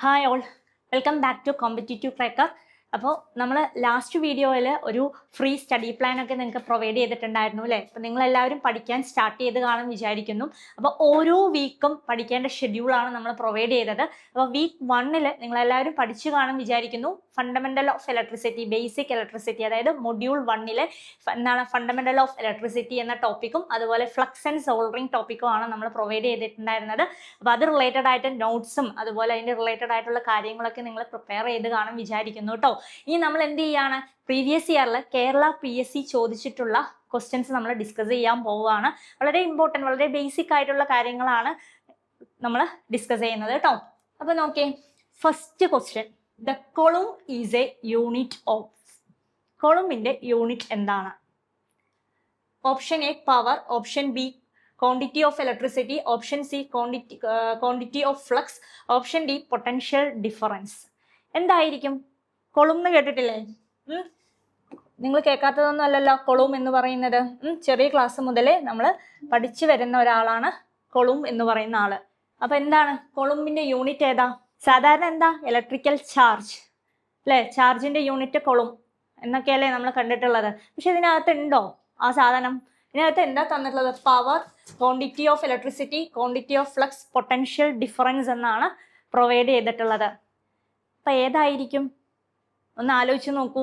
Hi all, welcome back to competitive cracker. അപ്പോൾ നമ്മൾ last വീഡിയോയിൽ ഒരു ഫ്രീ സ്റ്റഡി പ്ലാൻ ഒക്കെ നിങ്ങൾക്ക് പ്രൊവൈഡ് ചെയ്തിട്ടുണ്ടായിരുന്നു അല്ലേ? അപ്പോൾ നിങ്ങളെല്ലാവരും പഠിക്കാൻ സ്റ്റാർട്ട് ചെയ്ത് കാണും വിചാരിക്കുന്നു. അപ്പോൾ ഓരോ വീക്കും പഠിക്കേണ്ട ഷെഡ്യൂളാണ് നമ്മൾ പ്രൊവൈഡ് ചെയ്തത്. അപ്പോൾ വീക്ക് 1 നിങ്ങളെല്ലാവരും പഠിച്ചു കാണും വിചാരിക്കുന്നു. Fundamental of electricity, basic electricity, അതായത് മൊഡ്യൂൾ 1 എന്താണ് ഫണ്ടമെന്റൽ ഓഫ് ഇലക്ട്രിസിറ്റി എന്ന ടോപ്പിക്കും അതുപോലെ ഫ്ലക്സ് ആൻഡ് സോൾഡറിങ് ടോപ്പിക്കും ആണ് നമ്മൾ പ്രൊവൈഡ് ചെയ്തിട്ടുണ്ടായിരുന്നത്. അപ്പോൾ അത് റിലേറ്റഡ് ആയിട്ട് നോട്ട്സും അതുപോലെ അതിൻ്റെ റിലേറ്റഡ് ആയിട്ടുള്ള കാര്യങ്ങളൊക്കെ നിങ്ങൾ പ്രിപ്പയർ ചെയ്ത് കാണും വിചാരിക്കുന്നു കേട്ടോ. ഇനി നമ്മൾ എന്ത് ചെയ്യാണ്, പ്രീവിയസ് ഇയറിൽ കേരള PSC ചോദിച്ചിട്ടുള്ള ക്വസ്റ്റ്യൻസ് നമ്മൾ ഡിസ്കസ് ചെയ്യാൻ പോവുകയാണ്. വളരെ ഇമ്പോർട്ടൻറ്റ്, വളരെ ബേസിക് ആയിട്ടുള്ള കാര്യങ്ങളാണ് നമ്മൾ ഡിസ്കസ് ചെയ്യുന്നത് കേട്ടോ. അപ്പോൾ നോക്കിയേ, first question, the coulomb is a unit of. കൊളുമിൻ്റെ യൂണിറ്റ് എന്താണ്? Option A power, option B quantity of electricity, option C quantity of flux, option D potential difference. എന്തായിരിക്കും കൊളും എന്ന് കേട്ടിട്ടില്ലേ? നിങ്ങൾ കേൾക്കാത്തതൊന്നും അല്ലല്ലോ കൊളും എന്ന് പറയുന്നത്. ചെറിയ ക്ലാസ് മുതലേ നമ്മൾ പഠിച്ചു വരുന്ന ഒരാളാണ് കൊളും എന്ന് പറയുന്ന ആള്. അപ്പൊ എന്താണ് കൊളുമ്പിന്റെ യൂണിറ്റ് ഏതാ? സാധാരണ എന്താ ഇലക്ട്രിക്കൽ ചാർജ് അല്ലെ? ചാർജിന്റെ യൂണിറ്റ് കൊളും എന്നൊക്കെയല്ലേ നമ്മൾ കണ്ടിട്ടുള്ളത്. പക്ഷെ ഇതിനകത്ത് ഉണ്ടോ ആ സാധനം? ഇതിനകത്ത് എന്താ തന്നിട്ടുള്ളത്? Power, quantity of electricity, quantity of flux, potential difference എന്നാണ് പ്രൊവൈഡ് ചെയ്തിട്ടുള്ളത്. അപ്പൊ ഏതായിരിക്കും? ഒന്ന് ആലോചിച്ച് നോക്കൂ.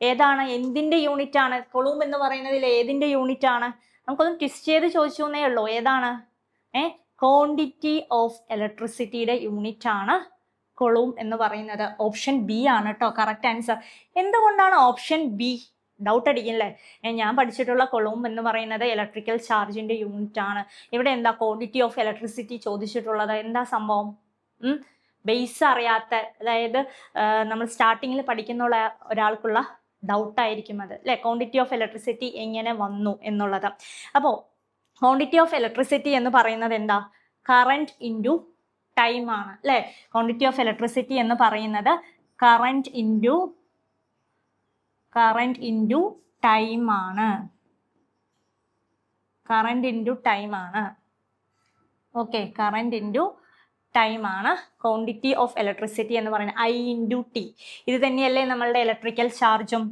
ഏതാണ്, എന്തിന്റെ യൂണിറ്റ് ആണ്? കൊളും എന്ന് പറയുന്നതിൽ ഏതിന്റെ യൂണിറ്റ് ആണ്? നമുക്കൊന്ന് ട്വിസ്റ്റ് ചെയ്ത് ചോദിച്ചു എന്നേ ഉള്ളൂ. ഏതാണ്? ക്വാണ്ടിറ്റി ഓഫ് ഇലക്ട്രിസിറ്റിയുടെ യൂണിറ്റ് ആണ് കൊളും എന്ന് പറയുന്നത്. ഓപ്ഷൻ ബി ആണ് കേട്ടോ കറക്റ്റ് ആൻസർ. എന്തുകൊണ്ടാണ് ഓപ്ഷൻ ബി? ഡൗട്ട് അടിക്കില്ലേ? ഞാൻ പഠിച്ചിട്ടുള്ള കൊളും എന്ന് പറയുന്നത് ഇലക്ട്രിക്കൽ ചാർജിന്റെ യൂണിറ്റ് ആണ്. ഇവിടെ എന്താ ക്വാണ്ടിറ്റി ഓഫ് ഇലക്ട്രിസിറ്റി ചോദിച്ചിട്ടുള്ളത്? എന്താ സംഭവം? ബേസ് അറിയാത്ത, അതായത് നമ്മൾ സ്റ്റാർട്ടിങ്ങിൽ പഠിക്കുന്ന ഒരാൾക്കുള്ള ഡൗട്ടായിരിക്കും അത് അല്ലേ? ക്വാണ്ടിറ്റി ഓഫ് ഇലക്ട്രിസിറ്റി എങ്ങനെ വന്നു എന്നുള്ളത്. അപ്പോൾ ക്വാണ്ടിറ്റി ഓഫ് ഇലക്ട്രിസിറ്റി എന്ന് പറയുന്നത് എന്താ? കറണ്ട് ഇൻറ്റു ടൈം ആണ് അല്ലേ? ക്വാണ്ടിറ്റി ഓഫ് ഇലക്ട്രിസിറ്റി എന്ന് പറയുന്നത് കറണ്ട് ഇൻറ്റു ടൈം ആണ്. കറണ്ട് ഇൻറ്റു ടൈം ആണ്. ഓക്കെ, കറണ്ട് ഇൻറ്റു ടൈം ആണ് ക്വാണ്ടിറ്റി ഓഫ് ഇലക്ട്രിസിറ്റി എന്ന് പറയുന്നത്. I into T. ഇത് തന്നെയല്ലേ നമ്മളുടെ ഇലക്ട്രിക്കൽ ചാർജും?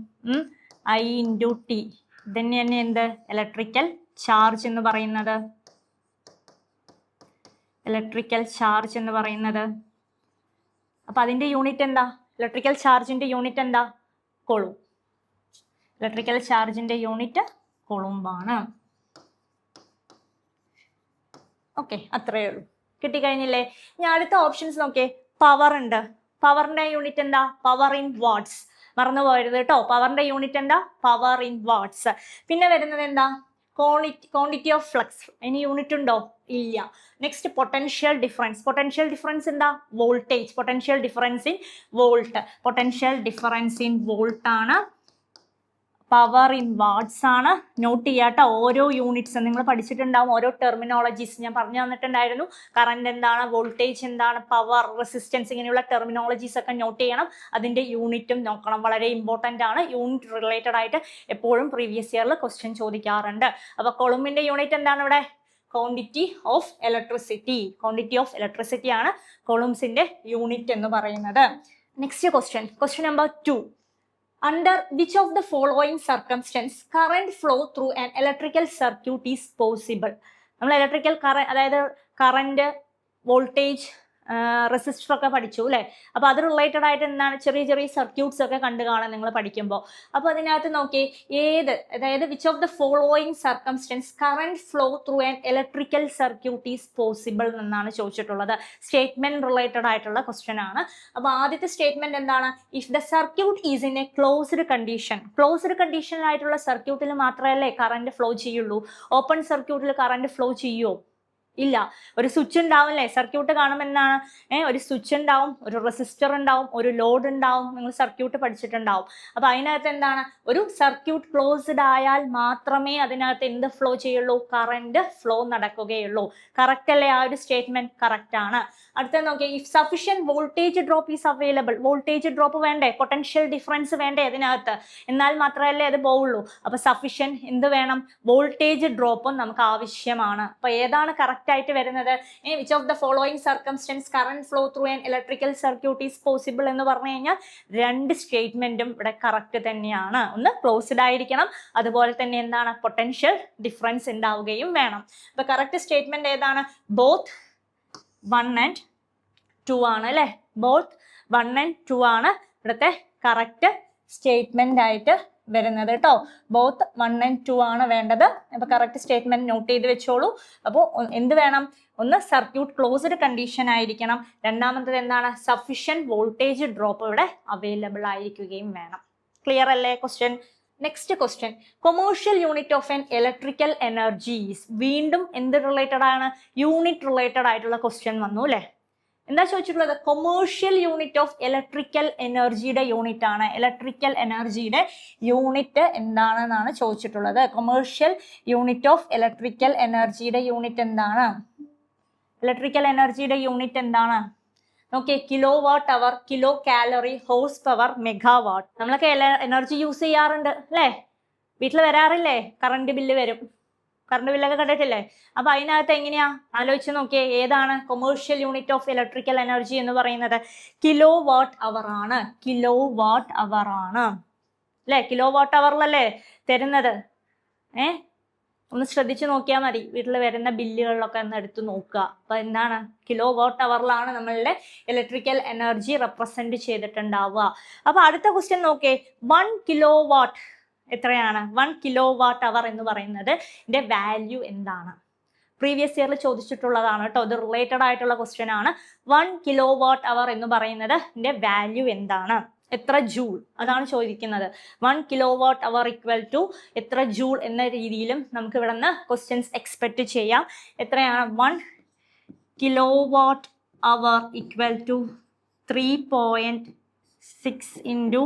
I ഇൻറ്റു ടി ഇത് തന്നെയല്ലേ എന്ത് ഇലക്ട്രിക്കൽ ചാർജ് എന്ന് പറയുന്നത്? ഇലക്ട്രിക്കൽ ചാർജ് എന്ന് പറയുന്നത്. അപ്പൊ അതിന്റെ യൂണിറ്റ് എന്താ? ഇലക്ട്രിക്കൽ ചാർജിന്റെ യൂണിറ്റ് എന്താ? കൊളും. ഇലക്ട്രിക്കൽ ചാർജിന്റെ യൂണിറ്റ് കൊളുമ്പാണ്. ഓക്കെ, അത്രയേ ഉള്ളൂ. കിട്ടിക്കഴിഞ്ഞില്ലേ? ഇനി അടുത്ത ഓപ്ഷൻസ് നോക്കിയേ. പവർ ഉണ്ട്. പവറിന്റെ യൂണിറ്റ് എന്താ? Power in watts. മറന്നു പോകരുത് കേട്ടോ. പവറിന്റെ യൂണിറ്റ് എന്താ? Power in watts. പിന്നെ വരുന്നത് എന്താ? Quantity of flux. ഇനി യൂണിറ്റ് ഉണ്ടോ? ഇല്ല. Next potential difference. Potential difference എന്താ? Voltage. Potential difference in volt. Potential difference in volt ആണ്. പവർ ഇൻ വാട്ട്സ് ആണ്. നോട്ട് ചെയ്യാട്ടോ ഓരോ യൂണിറ്റ്സ്. നിങ്ങൾ പഠിച്ചിട്ടുണ്ടാവും ഓരോ ടെർമിനോളജീസ് ഞാൻ പറഞ്ഞു തന്നിട്ടുണ്ടായിരുന്നു. കറണ്ട് എന്താണ്, വോൾട്ടേജ് എന്താണ്, പവർ, റെസിസ്റ്റൻസ്, ഇങ്ങനെയുള്ള ടെർമിനോളജീസ് ഒക്കെ നോട്ട് ചെയ്യണം. അതിന്റെ യൂണിറ്റും നോക്കണം. വളരെ ഇമ്പോർട്ടൻ്റ് ആണ്. യൂണിറ്റ് റിലേറ്റഡ് ആയിട്ട് എപ്പോഴും പ്രീവിയസ് ഇയറിൽ ക്വസ്റ്റ്യൻ ചോദിക്കാറുണ്ട്. അപ്പൊ കൊളുമ്പിന്റെ യൂണിറ്റ് എന്താണ് ഇവിടെ? Quantity of electricity. Quantity of electricity ആണ് കൊളുംസിന്റെ യൂണിറ്റ് എന്ന് പറയുന്നത്. Next question number 2. Under which of the following circumstance current flow through an electrical circuit is possible? നമ്മൾ ഇലക്ട്രിക്കൽ കറന്റ്, അതായത് കറന്റ്, വോൾട്ടേജ്, റെസിസ്റ്റർ ഒക്കെ പഠിച്ചു അല്ലേ? അപ്പോൾ അത് റിലേറ്റഡ് ആയിട്ട് എന്താണ് ചെറിയ ചെറിയ സർക്യൂട്ട്സ് ഒക്കെ കണ്ടു കാണാൻ നിങ്ങൾ പഠിക്കുമ്പോൾ. അപ്പോൾ അതിനകത്ത് നോക്കി അതായത് which of the following circumstances current flow through an electrical circuit is possible എന്നാണ് ചോദിച്ചിട്ടുള്ളത്. സ്റ്റേറ്റ്മെന്റ് റിലേറ്റഡ് ആയിട്ടുള്ള ക്വസ്റ്റ്യൻ ആണ്. അപ്പോൾ ആദ്യത്തെ സ്റ്റേറ്റ്മെന്റ് എന്താണ്? If the circuit is in a closed condition. Closed കണ്ടീഷനിലായിട്ടുള്ള സർക്യൂട്ടിൽ മാത്രമല്ലേ കറന്റ് ഫ്ലോ ചെയ്യുള്ളൂ. ഓപ്പൺ സർക്യൂട്ടിൽ കറന്റ് ഫ്ലോ ചെയ്യുമോ? ഇല്ല. ഒരു സ്വിച്ച് ഉണ്ടാവും അല്ലേ? സർക്യൂട്ട് കാണുമ്പോൾ എന്താണ്? ഒരു സ്വിച്ച് ഉണ്ടാവും, ഒരു റെസിസ്റ്റർ ഉണ്ടാവും, ഒരു ലോഡ് ഉണ്ടാവും. നിങ്ങൾ സർക്യൂട്ട് പഠിച്ചിട്ടുണ്ടാവും. അപ്പൊ അതിനകത്ത് എന്താണ്? ഒരു സർക്യൂട്ട് ക്ലോസ്ഡ് ആയാൽ മാത്രമേ അതിനകത്ത് എന്ത് ഫ്ലോ ചെയ്യുള്ളൂ? കറന്റ് ഫ്ലോ നടക്കുകയുള്ളൂ. കറക്റ്റ് അല്ലേ ആ ഒരു സ്റ്റേറ്റ്മെന്റ്? കറക്റ്റ് ആണ്. അടുത്ത നോക്കിയേ, if sufficient voltage drop is available. Voltage drop വേണ്ടേ? പൊട്ടൻഷ്യൽ ഡിഫറൻസ് വേണ്ടേ അതിനകത്ത്? എന്നാൽ മാത്രമല്ലേ അത് പോവുള്ളൂ. അപ്പൊ സഫിഷ്യന്റ് എന്ത് വേണം? വോൾട്ടേജ് ഡ്രോപ്പും നമുക്ക് ആവശ്യമാണ്. അപ്പൊ ഏതാണ് കറക്റ്റ് കറക്റ്റ് ആയിട്ട് വരുന്നത്? Which of the following circumstances current flow through an electrical circuit is possible എന്ന് പറഞ്ഞു കഴിഞ്ഞാൽ രണ്ട് സ്റ്റേറ്റ്മെന്റും ഇവിടെ കറക്റ്റ് തന്നെയാണ്. ഒന്ന് ക്ലോസ്ഡ് ആയിരിക്കണം, അതുപോലെ തന്നെ എന്താണ് പൊട്ടൻഷ്യൽ ഡിഫറൻസ് ഉണ്ടാവുകയും വേണം. അപ്പൊ കറക്റ്റ് സ്റ്റേറ്റ്മെന്റ് ഏതാണ്? ബോത്ത് 1 and 2 ആണ് അല്ലെ? ബോത്ത് 1 and 2 ആണ് ഇവിടുത്തെ കറക്റ്റ് സ്റ്റേറ്റ്മെന്റ് ആയിട്ട് വരുന്നത് കേട്ടോ. ബോത്ത് 1 and 2 ആണ് വേണ്ടത്. അപ്പൊ കറക്റ്റ് സ്റ്റേറ്റ്മെന്റ് നോട്ട് ചെയ്ത് വെച്ചോളൂ. അപ്പോൾ എന്ത് വേണം? ഒന്ന് സർക്യൂട്ട് ക്ലോസ്ഡ് കണ്ടീഷൻ ആയിരിക്കണം. രണ്ടാമത്തത് എന്താണ്? സഫിഷ്യന്റ് വോൾട്ടേജ് ഡ്രോപ്പ് ഇവിടെ അവൈലബിൾ ആയിരിക്കുകയും വേണം. ക്ലിയർ അല്ലേ question? Next question, commercial unit of N electrical energies. വീണ്ടും എന്ത് റിലേറ്റഡ് ആണ്? യൂണിറ്റ് റിലേറ്റഡ് ആയിട്ടുള്ള ക്വസ്റ്റ്യൻ വന്നു അല്ലെ? എന്താ ചോദിച്ചിട്ടുള്ളത്? കൊമേഴ്ഷ്യൽ യൂണിറ്റ് ഓഫ് ഇലക്ട്രിക്കൽ എനർജിയുടെ യൂണിറ്റ് ആണ്. ഇലക്ട്രിക്കൽ എനർജിയുടെ യൂണിറ്റ് എന്താണെന്നാണ് ചോദിച്ചിട്ടുള്ളത്. കൊമേഴ്ഷ്യൽ യൂണിറ്റ് ഓഫ് ഇലക്ട്രിക്കൽ എനർജിയുടെ യൂണിറ്റ് എന്താണ്? ഇലക്ട്രിക്കൽ എനർജിയുടെ യൂണിറ്റ് എന്താണ്? Okay, kilo watt hour, kilo calorie, horse power, megawatt. നമ്മളൊക്കെ എനർജി യൂസ് ചെയ്യാറുണ്ട് അല്ലേ? വീട്ടിൽ വരാറില്ലേ? കറണ്ട് ബില്ല് വരും. കറണ്ട് ബില്ലൊക്കെ കണ്ടിട്ടില്ലേ? അപ്പൊ അതിനകത്ത് എങ്ങനെയാ ആലോചിച്ച് നോക്കിയേ, ഏതാണ് commercial unit of electrical energy എന്ന് പറയുന്നത്? കിലോ വാട്ട് അവർ ആണ്. കിലോ വാട്ട് അവർ ആണ് അല്ലെ? കിലോ വാട്ട് അവറിലല്ലേ തരുന്നത്? ഒന്ന് ശ്രദ്ധിച്ചു നോക്കിയാൽ മതി. വീട്ടിൽ വരുന്ന ബില്ലുകളിലൊക്കെ ഒന്ന് എടുത്ത് നോക്കുക. അപ്പൊ എന്താണ്? കിലോ വാട്ട് അവറിലാണ് നമ്മളുടെ ഇലക്ട്രിക്കൽ എനർജി റെപ്രസെന്റ് ചെയ്തിട്ടുണ്ടാവുക. അപ്പൊ അടുത്ത ക്വസ്റ്റ്യൻ നോക്കിയേ, 1 കിലോ വാട്ട് എത്രയാണ്? 1 കിലോ വാട്ട് അവർ എന്ന് പറയുന്നത് ഇതിന്റെ വാല്യൂ എന്താണ്? പ്രീവിയസ് ഇയറിൽ ചോദിച്ചിട്ടുള്ളതാണ് കേട്ടോ. ഇത് റിലേറ്റഡ് ആയിട്ടുള്ള ക്വസ്റ്റ്യൻ ആണ്. 1 കിലോ വാട്ട് അവർ എന്ന് പറയുന്നത് ഇതിന്റെ വാല്യൂ എന്താണ്? എത്ര ജൂൾ? അതാണ് ചോദിക്കുന്നത്. 1 kilo watt hour equal to എത്ര ജൂൾ എന്ന രീതിയിലും നമുക്ക് ഇവിടെ നിന്ന് ക്വസ്റ്റ്യൻസ് എക്സ്പെക്ട് ചെയ്യാം. എത്രയാണ്? 1 kilo watt hour equal to 3.6 into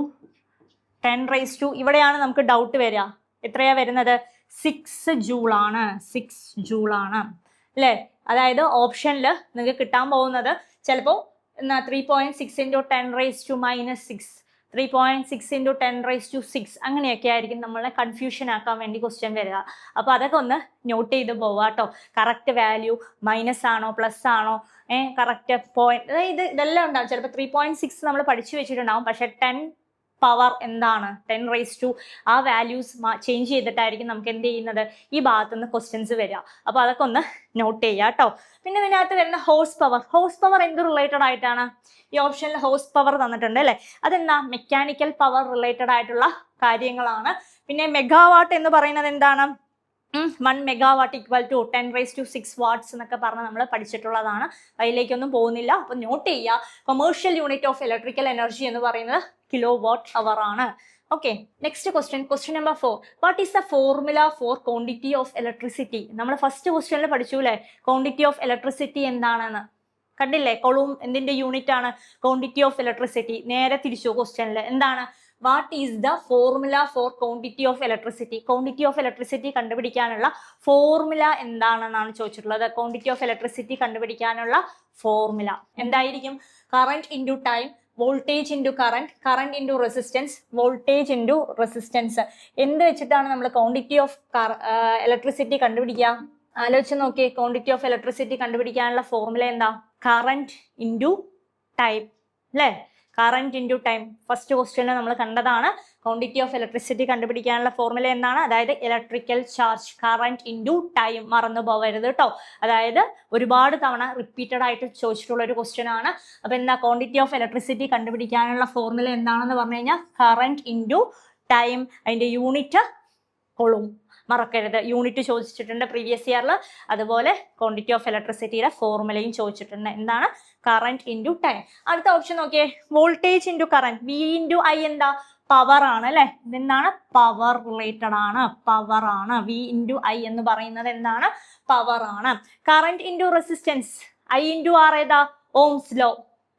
10 ഇവിടെയാണ് നമുക്ക് ഡൗട്ട് വരിക. എത്രയാ വരുന്നത്? 6 ജൂൾ ആണ്. 6 ജൂൾ ആണ് അല്ലേ? അതായത് ഓപ്ഷനിൽ നിങ്ങൾക്ക് കിട്ടാൻ പോകുന്നത് ചിലപ്പോൾ 3.6 ഇൻറ്റു 10⁻⁻6, 3.6 ഇൻറ്റു 10⁻6 അങ്ങനെയൊക്കെ ആയിരിക്കും നമ്മളെ കൺഫ്യൂഷൻ ആക്കാൻ വേണ്ടി ക്വസ്റ്റ്യൻ വരിക. അപ്പോൾ അതൊക്കെ ഒന്ന് നോട്ട് ചെയ്ത് പോവാ കേട്ടോ. കറക്റ്റ് വാല്യൂ മൈനസ് ആണോ പ്ലസ് ആണോ, കറക്റ്റ് പോയിന്റ്, അതായത് ഇതെല്ലാം ഉണ്ടാവും. ചിലപ്പോൾ 3.6 നമ്മൾ പഠിച്ചു വെച്ചിട്ടുണ്ടാവും, പക്ഷെ 10 പവർ എന്താണ്? 10⁻, ആ വാല്യൂസ് ചേഞ്ച് ചെയ്തിട്ടായിരിക്കും നമുക്ക് എന്ത് ചെയ്യുന്നത്? ഈ ഭാഗത്തു നിന്ന് ക്വസ്റ്റ്യൻസ് വരിക. അപ്പോൾ അതൊക്കെ ഒന്ന് നോട്ട് ചെയ്യുക കേട്ടോ. പിന്നെ ഇതിനകത്ത് വരുന്ന ഹോഴ്സ് പവർ. ഹോഴ്സ് പവർ എന്ത് റിലേറ്റഡ് ആയിട്ടാണ്? ഈ ഓപ്ഷനിൽ ഹോഴ്സ് പവർ തന്നിട്ടുണ്ട് അല്ലേ? അതെന്താ? മെക്കാനിക്കൽ പവർ റിലേറ്റഡ് ആയിട്ടുള്ള കാര്യങ്ങളാണ്. പിന്നെ മെഗാവാട്ട് എന്ന് പറയുന്നത് എന്താണ്? 1 മെഗാവാട്ട് ഈക്വൽ ടു 10⁻6 വാട്ട്സ് എന്നൊക്കെ പറഞ്ഞ് നമ്മൾ പഠിച്ചിട്ടുള്ളതാണ്. അതിലേക്കൊന്നും പോകുന്നില്ല. അപ്പൊ നോട്ട് ചെയ്യുക, commercial unit of electrical energy എന്ന് പറയുന്നത് കിലോ വാട്ട് അവർ ആണ്. Okay, next question number 4. What is the formula for quantity of electricity? നമ്മൾ ഫസ്റ്റ് ക്വസ്റ്റ്യനിൽ പഠിച്ചു അല്ലേ, ക്വാണ്ടിറ്റി ഓഫ് ഇലക്ട്രിസിറ്റി എന്താണെന്ന്. കണ്ടില്ലേ? കൊളൂം എന്തിന്റെ യൂണിറ്റ് ആണ്? Quantity of electricity. നേരെ തിരിച്ചു ക്വസ്റ്റ്യനിൽ എന്താണ്? What is the formula for quantity of electricity? Quantity of electricity കണ്ടുപിടിക്കാനുള്ള ഫോർമുല എന്താണെന്നാണ് ചോദിച്ചിട്ടുള്ളത്. ക്വാണ്ടിറ്റി ഓഫ് ഇലക്ട്രിസിറ്റി കണ്ടുപിടിക്കാനുള്ള ഫോർമുല എന്തായിരിക്കും? Current into time, voltage into current, current into resistance, voltage into resistance. എന്ത് വെച്ചിട്ടാണ് നമ്മൾ ക്വാണ്ടിറ്റി ഓഫ് ഇലക്ട്രിസിറ്റി കണ്ടുപിടിക്കുക? ആലോചിച്ച് നോക്കിയേ. ക്വാണ്ടിറ്റി ഓഫ് ഇലക്ട്രിസിറ്റി കണ്ടുപിടിക്കാനുള്ള ഫോർമുല എന്താ? കറന്റ് ഇൻറ്റു ടൈം അല്ലേ? Current into time. ഫസ്റ്റ് ക്വസ്റ്റ്യനിൽ നമ്മൾ കണ്ടതാണ്. ക്വാണ്ടിറ്റി ഓഫ് ഇലക്ട്രിസിറ്റി കണ്ടുപിടിക്കാനുള്ള ഫോർമുല എന്താണ്? അതായത് electrical charge, current into time. മറന്നു പോകരുത് കേട്ടോ. അതായത് ഒരുപാട് തവണ റിപ്പീറ്റഡ് ആയിട്ട് ചോദിച്ചിട്ടുള്ള ഒരു ക്വസ്റ്റ്യൻ ആണ്. അപ്പൊ എന്താ? ക്വാണ്ടിറ്റി ഓഫ് ഇലക്ട്രിസിറ്റി കണ്ടുപിടിക്കാനുള്ള ഫോർമുല എന്താണെന്ന് പറഞ്ഞു കഴിഞ്ഞാൽ കറന്റ് ഇൻറ്റു ടൈം. അതിന്റെ യൂണിറ്റ് കൊളും, മറക്കരുത്. യൂണിറ്റ് ചോദിച്ചിട്ടുണ്ട് പ്രീവിയസ് ഇയറിൽ. അതുപോലെ ക്വാണ്ടിറ്റി ഓഫ് ഇലക്ട്രിസിറ്റിയുടെ ഫോർമുലയും ചോദിച്ചിട്ടുണ്ട്. എന്താണ്? Current into time. അടുത്ത ഓപ്ഷൻ നോക്കിയേ, voltage into current. V into I എന്താ? പവർ ആണ് അല്ലെ? ഇതെന്താണ്? പവർ റിലേറ്റഡ് ആണ്. പവർ ആണ്. വി ഇൻറ്റു ഐ എന്ന് പറയുന്നത് എന്താണ്? പവർ ആണ്. Current into resistance. I into R ഏതാ? ഓംസ് ലോ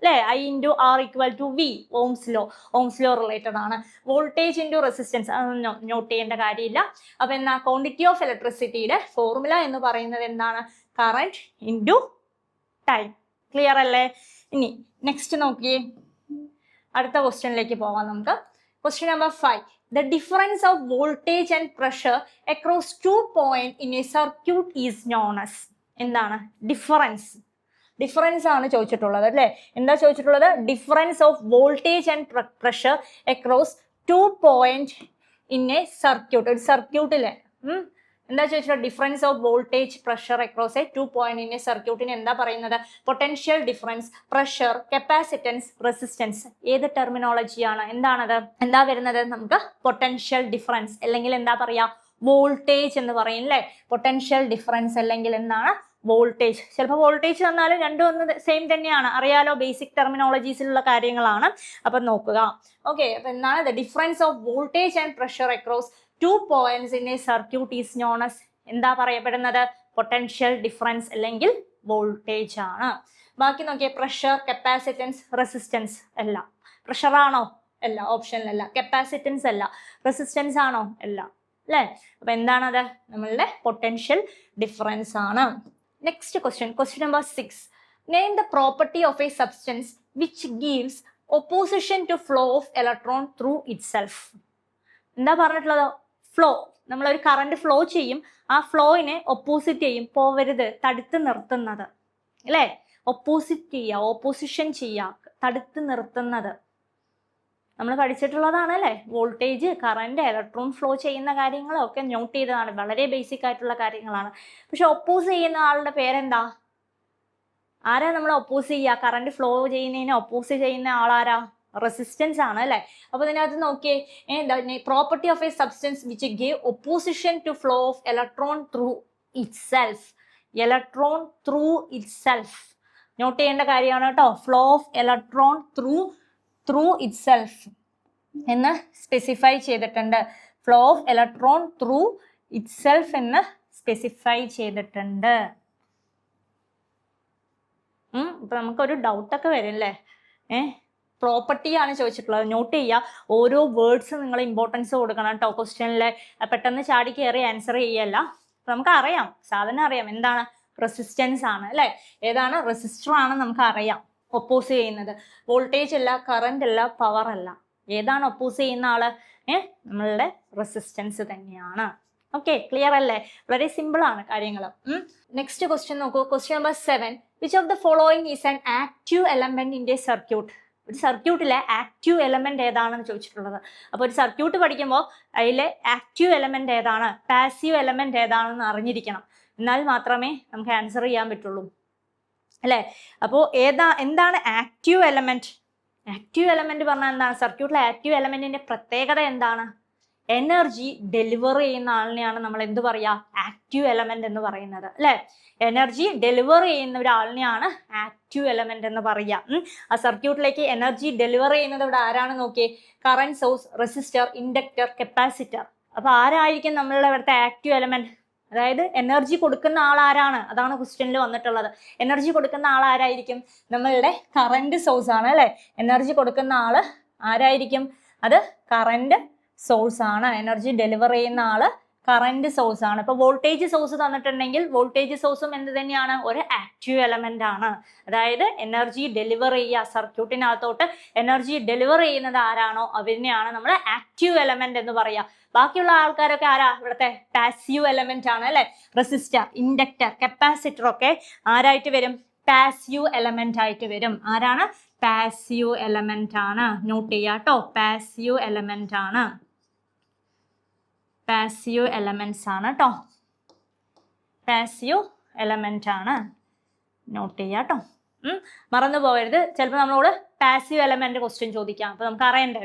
അല്ലെ? I into R equal to V, Ohm's law. Ohm's law related ആണ്. വോൾട്ടേജ് ഇൻറ്റു റെസിസ്റ്റൻസ് അതൊന്നും നോട്ട് ചെയ്യേണ്ട കാര്യമില്ല. അപ്പൊ എന്നാ? ക്വാണ്ടിറ്റി ഓഫ് ഇലക്ട്രിസിറ്റിയുടെ ഫോർമുല എന്ന് പറയുന്നത് എന്താണ്? Current into time. ക്ലിയർ അല്ലേ? ഇനി നെക്സ്റ്റ് നോക്കിയേ, അടുത്ത ക്വസ്റ്റ്യനിലേക്ക് പോവാം നമുക്ക്. Question number 5. The difference of voltage and pressure across 2 points in a circuit is known as. എന്താണ്? ഡിഫറൻസ് ആണ് ചോദിച്ചിട്ടുള്ളത് അല്ലേ? എന്താ ചോദിച്ചിട്ടുള്ളത്? Difference of voltage and pressure across 2 point in a circuit. ഒരു സർക്യൂട്ടിലെ എന്താ ചോദിച്ചിട്ടുള്ളത്? Difference of voltage pressure across A 2 point in A സർക്യൂട്ടിന് എന്താ പറയുന്നത്? Potential difference, pressure, capacitance, resistance. ഏത് ടെർമിനോളജിയാണ്? എന്താണത്? എന്താ വരുന്നത്? നമുക്ക് പൊട്ടൻഷ്യൽ ഡിഫറൻസ് അല്ലെങ്കിൽ എന്താ പറയാ? വോൾട്ടേജ് എന്ന് പറയും അല്ലേ? പൊട്ടൻഷ്യൽ ഡിഫറൻസ് അല്ലെങ്കിൽ എന്താണ്? വോൾട്ടേജ്. ചിലപ്പോൾ വോൾട്ടേജ് തന്നാലും രണ്ടും ഒന്ന് സെയിം തന്നെയാണ്, അറിയാലോ, ബേസിക് ടെർമിനോളജീസിലുള്ള കാര്യങ്ങളാണ്. അപ്പൊ നോക്കുക. ഓക്കെ, അപ്പൊ എന്താണ്? The difference of voltage and pressure across 2 points in a circuit is known as എന്താ പറയപ്പെടുന്നത്? പൊട്ടൻഷ്യൽ ഡിഫറൻസ് അല്ലെങ്കിൽ വോൾട്ടേജ് ആണ്. ബാക്കി നോക്കിയേ, പ്രഷർ, കപ്പാസിറ്റൻസ്, റെസിസ്റ്റൻസ്. അല്ല. പ്രഷർ ആണോ? അല്ല, ഓപ്ഷനിലല്ല. കപ്പാസിറ്റൻസ് അല്ല. റെസിസ്റ്റൻസ് ആണോ? അല്ല. അല്ലേ? അപ്പൊ എന്താണത്? നമ്മളുടെ പൊട്ടൻഷ്യൽ ഡിഫറൻസ് ആണ്. Next question number 6. Name the property of a substance which gives opposition to flow of electron through itself. എന്താ പറഞ്ഞിട്ടുള്ളത്? ഫ്ലോ. നമ്മളൊരു കറണ്ട് ഫ്ലോ ചെയ്യും, ആ ഫ്ലോയിനെ ഒപ്പോസിറ്റ് ചെയ്യും, പോവരുത്, തടുത്ത് നിർത്തുന്നത് അല്ലേ? ഒപ്പോസിറ്റ് ചെയ്യുക, ഓപ്പോസിഷൻ ചെയ്യുക, തടുത്ത് നിർത്തുന്നത് നമ്മൾ പഠിച്ചിട്ടുള്ളതാണ് അല്ലേ? വോൾട്ടേജ്, കറണ്ട്, ഇലക്ട്രോൺ ഫ്ലോ ചെയ്യുന്ന കാര്യങ്ങളൊക്കെ നോട്ട് ചെയ്തതാണ്, വളരെ ബേസിക് ആയിട്ടുള്ള കാര്യങ്ങളാണ്. പക്ഷെ ഒപ്പോസ് ചെയ്യുന്ന ആളുടെ പേരെന്താ? ആരാ നമ്മൾ ഒപ്പോസ് ചെയ്യുക? കറണ്ട് ഫ്ലോ ചെയ്യുന്നതിനെ ഒപ്പോസ് ചെയ്യുന്ന ആളാരാ? റെസിസ്റ്റൻസ് ആണ് അല്ലേ? അപ്പൊ ഇതിനകത്ത് നോക്കിയേ, property of a substance which give opposition to flow of electron through itself. Electron through itself note ചെയ്യേണ്ട കാര്യമാണ് കേട്ടോ. Flow of electron through itself എന്ന് സ്പെസിഫൈ ചെയ്തിട്ടുണ്ട്. Flow of electron through itself എന്ന് specify ചെയ്തിട്ടുണ്ട്. ഇപ്പൊ നമുക്കൊരു ഡൗട്ടൊക്കെ വരും അല്ലേ? പ്രോപ്പർട്ടി ആണ് ചോദിച്ചിട്ടുള്ളത്. നോട്ട് ചെയ്യുക, ഓരോ വേർഡ്സ് നിങ്ങൾ ഇമ്പോർട്ടൻസ് കൊടുക്കണം കേട്ടോ ക്വസ്റ്റ്യനിലെ. പെട്ടെന്ന് ചാടി കയറി ആൻസർ ചെയ്യല്ല. നമുക്ക് അറിയാം, സാധനം അറിയാം, എന്താണ്? റെസിസ്റ്റൻസ് ആണ് അല്ലേ? ഏതാണ്? റെസിസ്റ്റർ ആണ്, നമുക്ക് അറിയാം. ഒപ്പോസ് ചെയ്യുന്നത് വോൾട്ടേജ് അല്ല, കറണ്ട് അല്ല, പവർ അല്ല. ഏതാണ് ഒപ്പോസ് ചെയ്യുന്ന ആള്? നമ്മളുടെ റെസിസ്റ്റൻസ് തന്നെയാണ്. ഓക്കെ, ക്ലിയർ അല്ലേ? വളരെ സിമ്പിൾ ആണ് കാര്യങ്ങൾ. നെക്സ്റ്റ് ക്വസ്റ്റ്യൻ നോക്കൂ. Question number 7. Which of the following is an active element in a circuit? ഒരു സർക്യൂട്ടിലെ ആക്റ്റീവ് എലമെന്റ് ഏതാണെന്ന് ചോദിച്ചിട്ടുള്ളത്. അപ്പോൾ ഒരു സർക്യൂട്ട് പഠിക്കുമ്പോൾ അതിലെ ആക്റ്റീവ് എലമെന്റ് ഏതാണ്, പാസീവ് എലമെന്റ് ഏതാണെന്ന് അറിഞ്ഞിരിക്കണം. എന്നാൽ മാത്രമേ നമുക്ക് ആൻസർ ചെയ്യാൻ പറ്റുള്ളൂ അല്ലേ? അപ്പോൾ എന്താണ് ആക്റ്റീവ് എലമെന്റ്? ആക്റ്റീവ് എലമെന്റ് പറഞ്ഞാൽ എന്താണ്? സർക്യൂട്ടിലെ ആക്റ്റീവ് എലമെന്റിന്റെ പ്രത്യേകത എന്താണ്? എനർജി ഡെലിവർ ചെയ്യുന്ന ആളിനെയാണ് നമ്മൾ എന്ത് പറയാ? ആക്റ്റീവ് എലമെന്റ് എന്ന് പറയുന്നത് അല്ലെ? എനർജി ഡെലിവർ ചെയ്യുന്ന ഒരാളിനെയാണ് ആക്റ്റീവ് എലമെന്റ് എന്ന് പറയാ. ആ സർക്യൂട്ടിലേക്ക് എനർജി ഡെലിവർ ചെയ്യുന്നത് ഇവിടെ ആരാണ് നോക്കിയേ? Current source, resistor, inductor, capacitor. അപ്പൊ ആരായിരിക്കും നമ്മളുടെ ഇവിടുത്തെ ആക്റ്റീവ് എലമെന്റ്? അതായത് എനർജി കൊടുക്കുന്ന ആൾ ആരാണ്? അതാണ് ക്വസ്റ്റ്യനിൽ വന്നിട്ടുള്ളത്. എനർജി കൊടുക്കുന്ന ആൾ ആരായിരിക്കും? നമ്മളുടെ കറന്റ് സോഴ്സ് ആണ് അല്ലെ? എനർജി കൊടുക്കുന്ന ആള് ആരായിരിക്കും? അത് കറന്റ് സോഴ്സ് ആണ്. എനർജി ഡെലിവർ ചെയ്യുന്ന ആള് കറന്റ് സോഴ്സ് ആണ്. ഇപ്പൊ വോൾട്ടേജ് സോഴ്സ് തന്നിട്ടുണ്ടെങ്കിൽ വോൾട്ടേജ് സോഴ്സും എന്ത് തന്നെയാണ്? ഒരു ആക്റ്റീവ് എലമെന്റ് ആണ്. അതായത് എനർജി ഡെലിവർ ചെയ്യുക, സർക്യൂട്ടിനകത്തോട്ട് എനർജി ഡെലിവർ ചെയ്യുന്നത് ആരാണോ അവരിനെയാണ് നമ്മൾ ആക്റ്റീവ് എലമെന്റ് എന്ന് പറയാ. ബാക്കിയുള്ള ആൾക്കാരൊക്കെ ആരാ? ഇവിടുത്തെ പാസീവ് എലമെന്റ് ആണ് അല്ലെ? റെസിസ്റ്റർ, ഇൻഡക്ടർ, കപ്പാസിറ്റർ ഒക്കെ ആരായിട്ട് വരും? പാസീവ് എലമെന്റ് ആയിട്ട് വരും. ആരാണ്? പാസീവ് എലമെന്റ് ആണ്. നോട്ട് ചെയ്യാട്ടോ, പാസീവ് എലമെന്റ് ആണ്. പാസീവ് എലമെന്റ്സ് ആണ് കേട്ടോ. പാസീവ് എലമെന്റ് ആണ്. നോട്ട് ചെയ്യാട്ടോ, മറന്നു പോകരുത്. ചിലപ്പോൾ നമ്മളോട് പാസീവ് എലമെന്റ് ക്വസ്റ്റ്യൻ ചോദിക്കാം, അപ്പൊ നമുക്ക് അറിയണ്ടേ?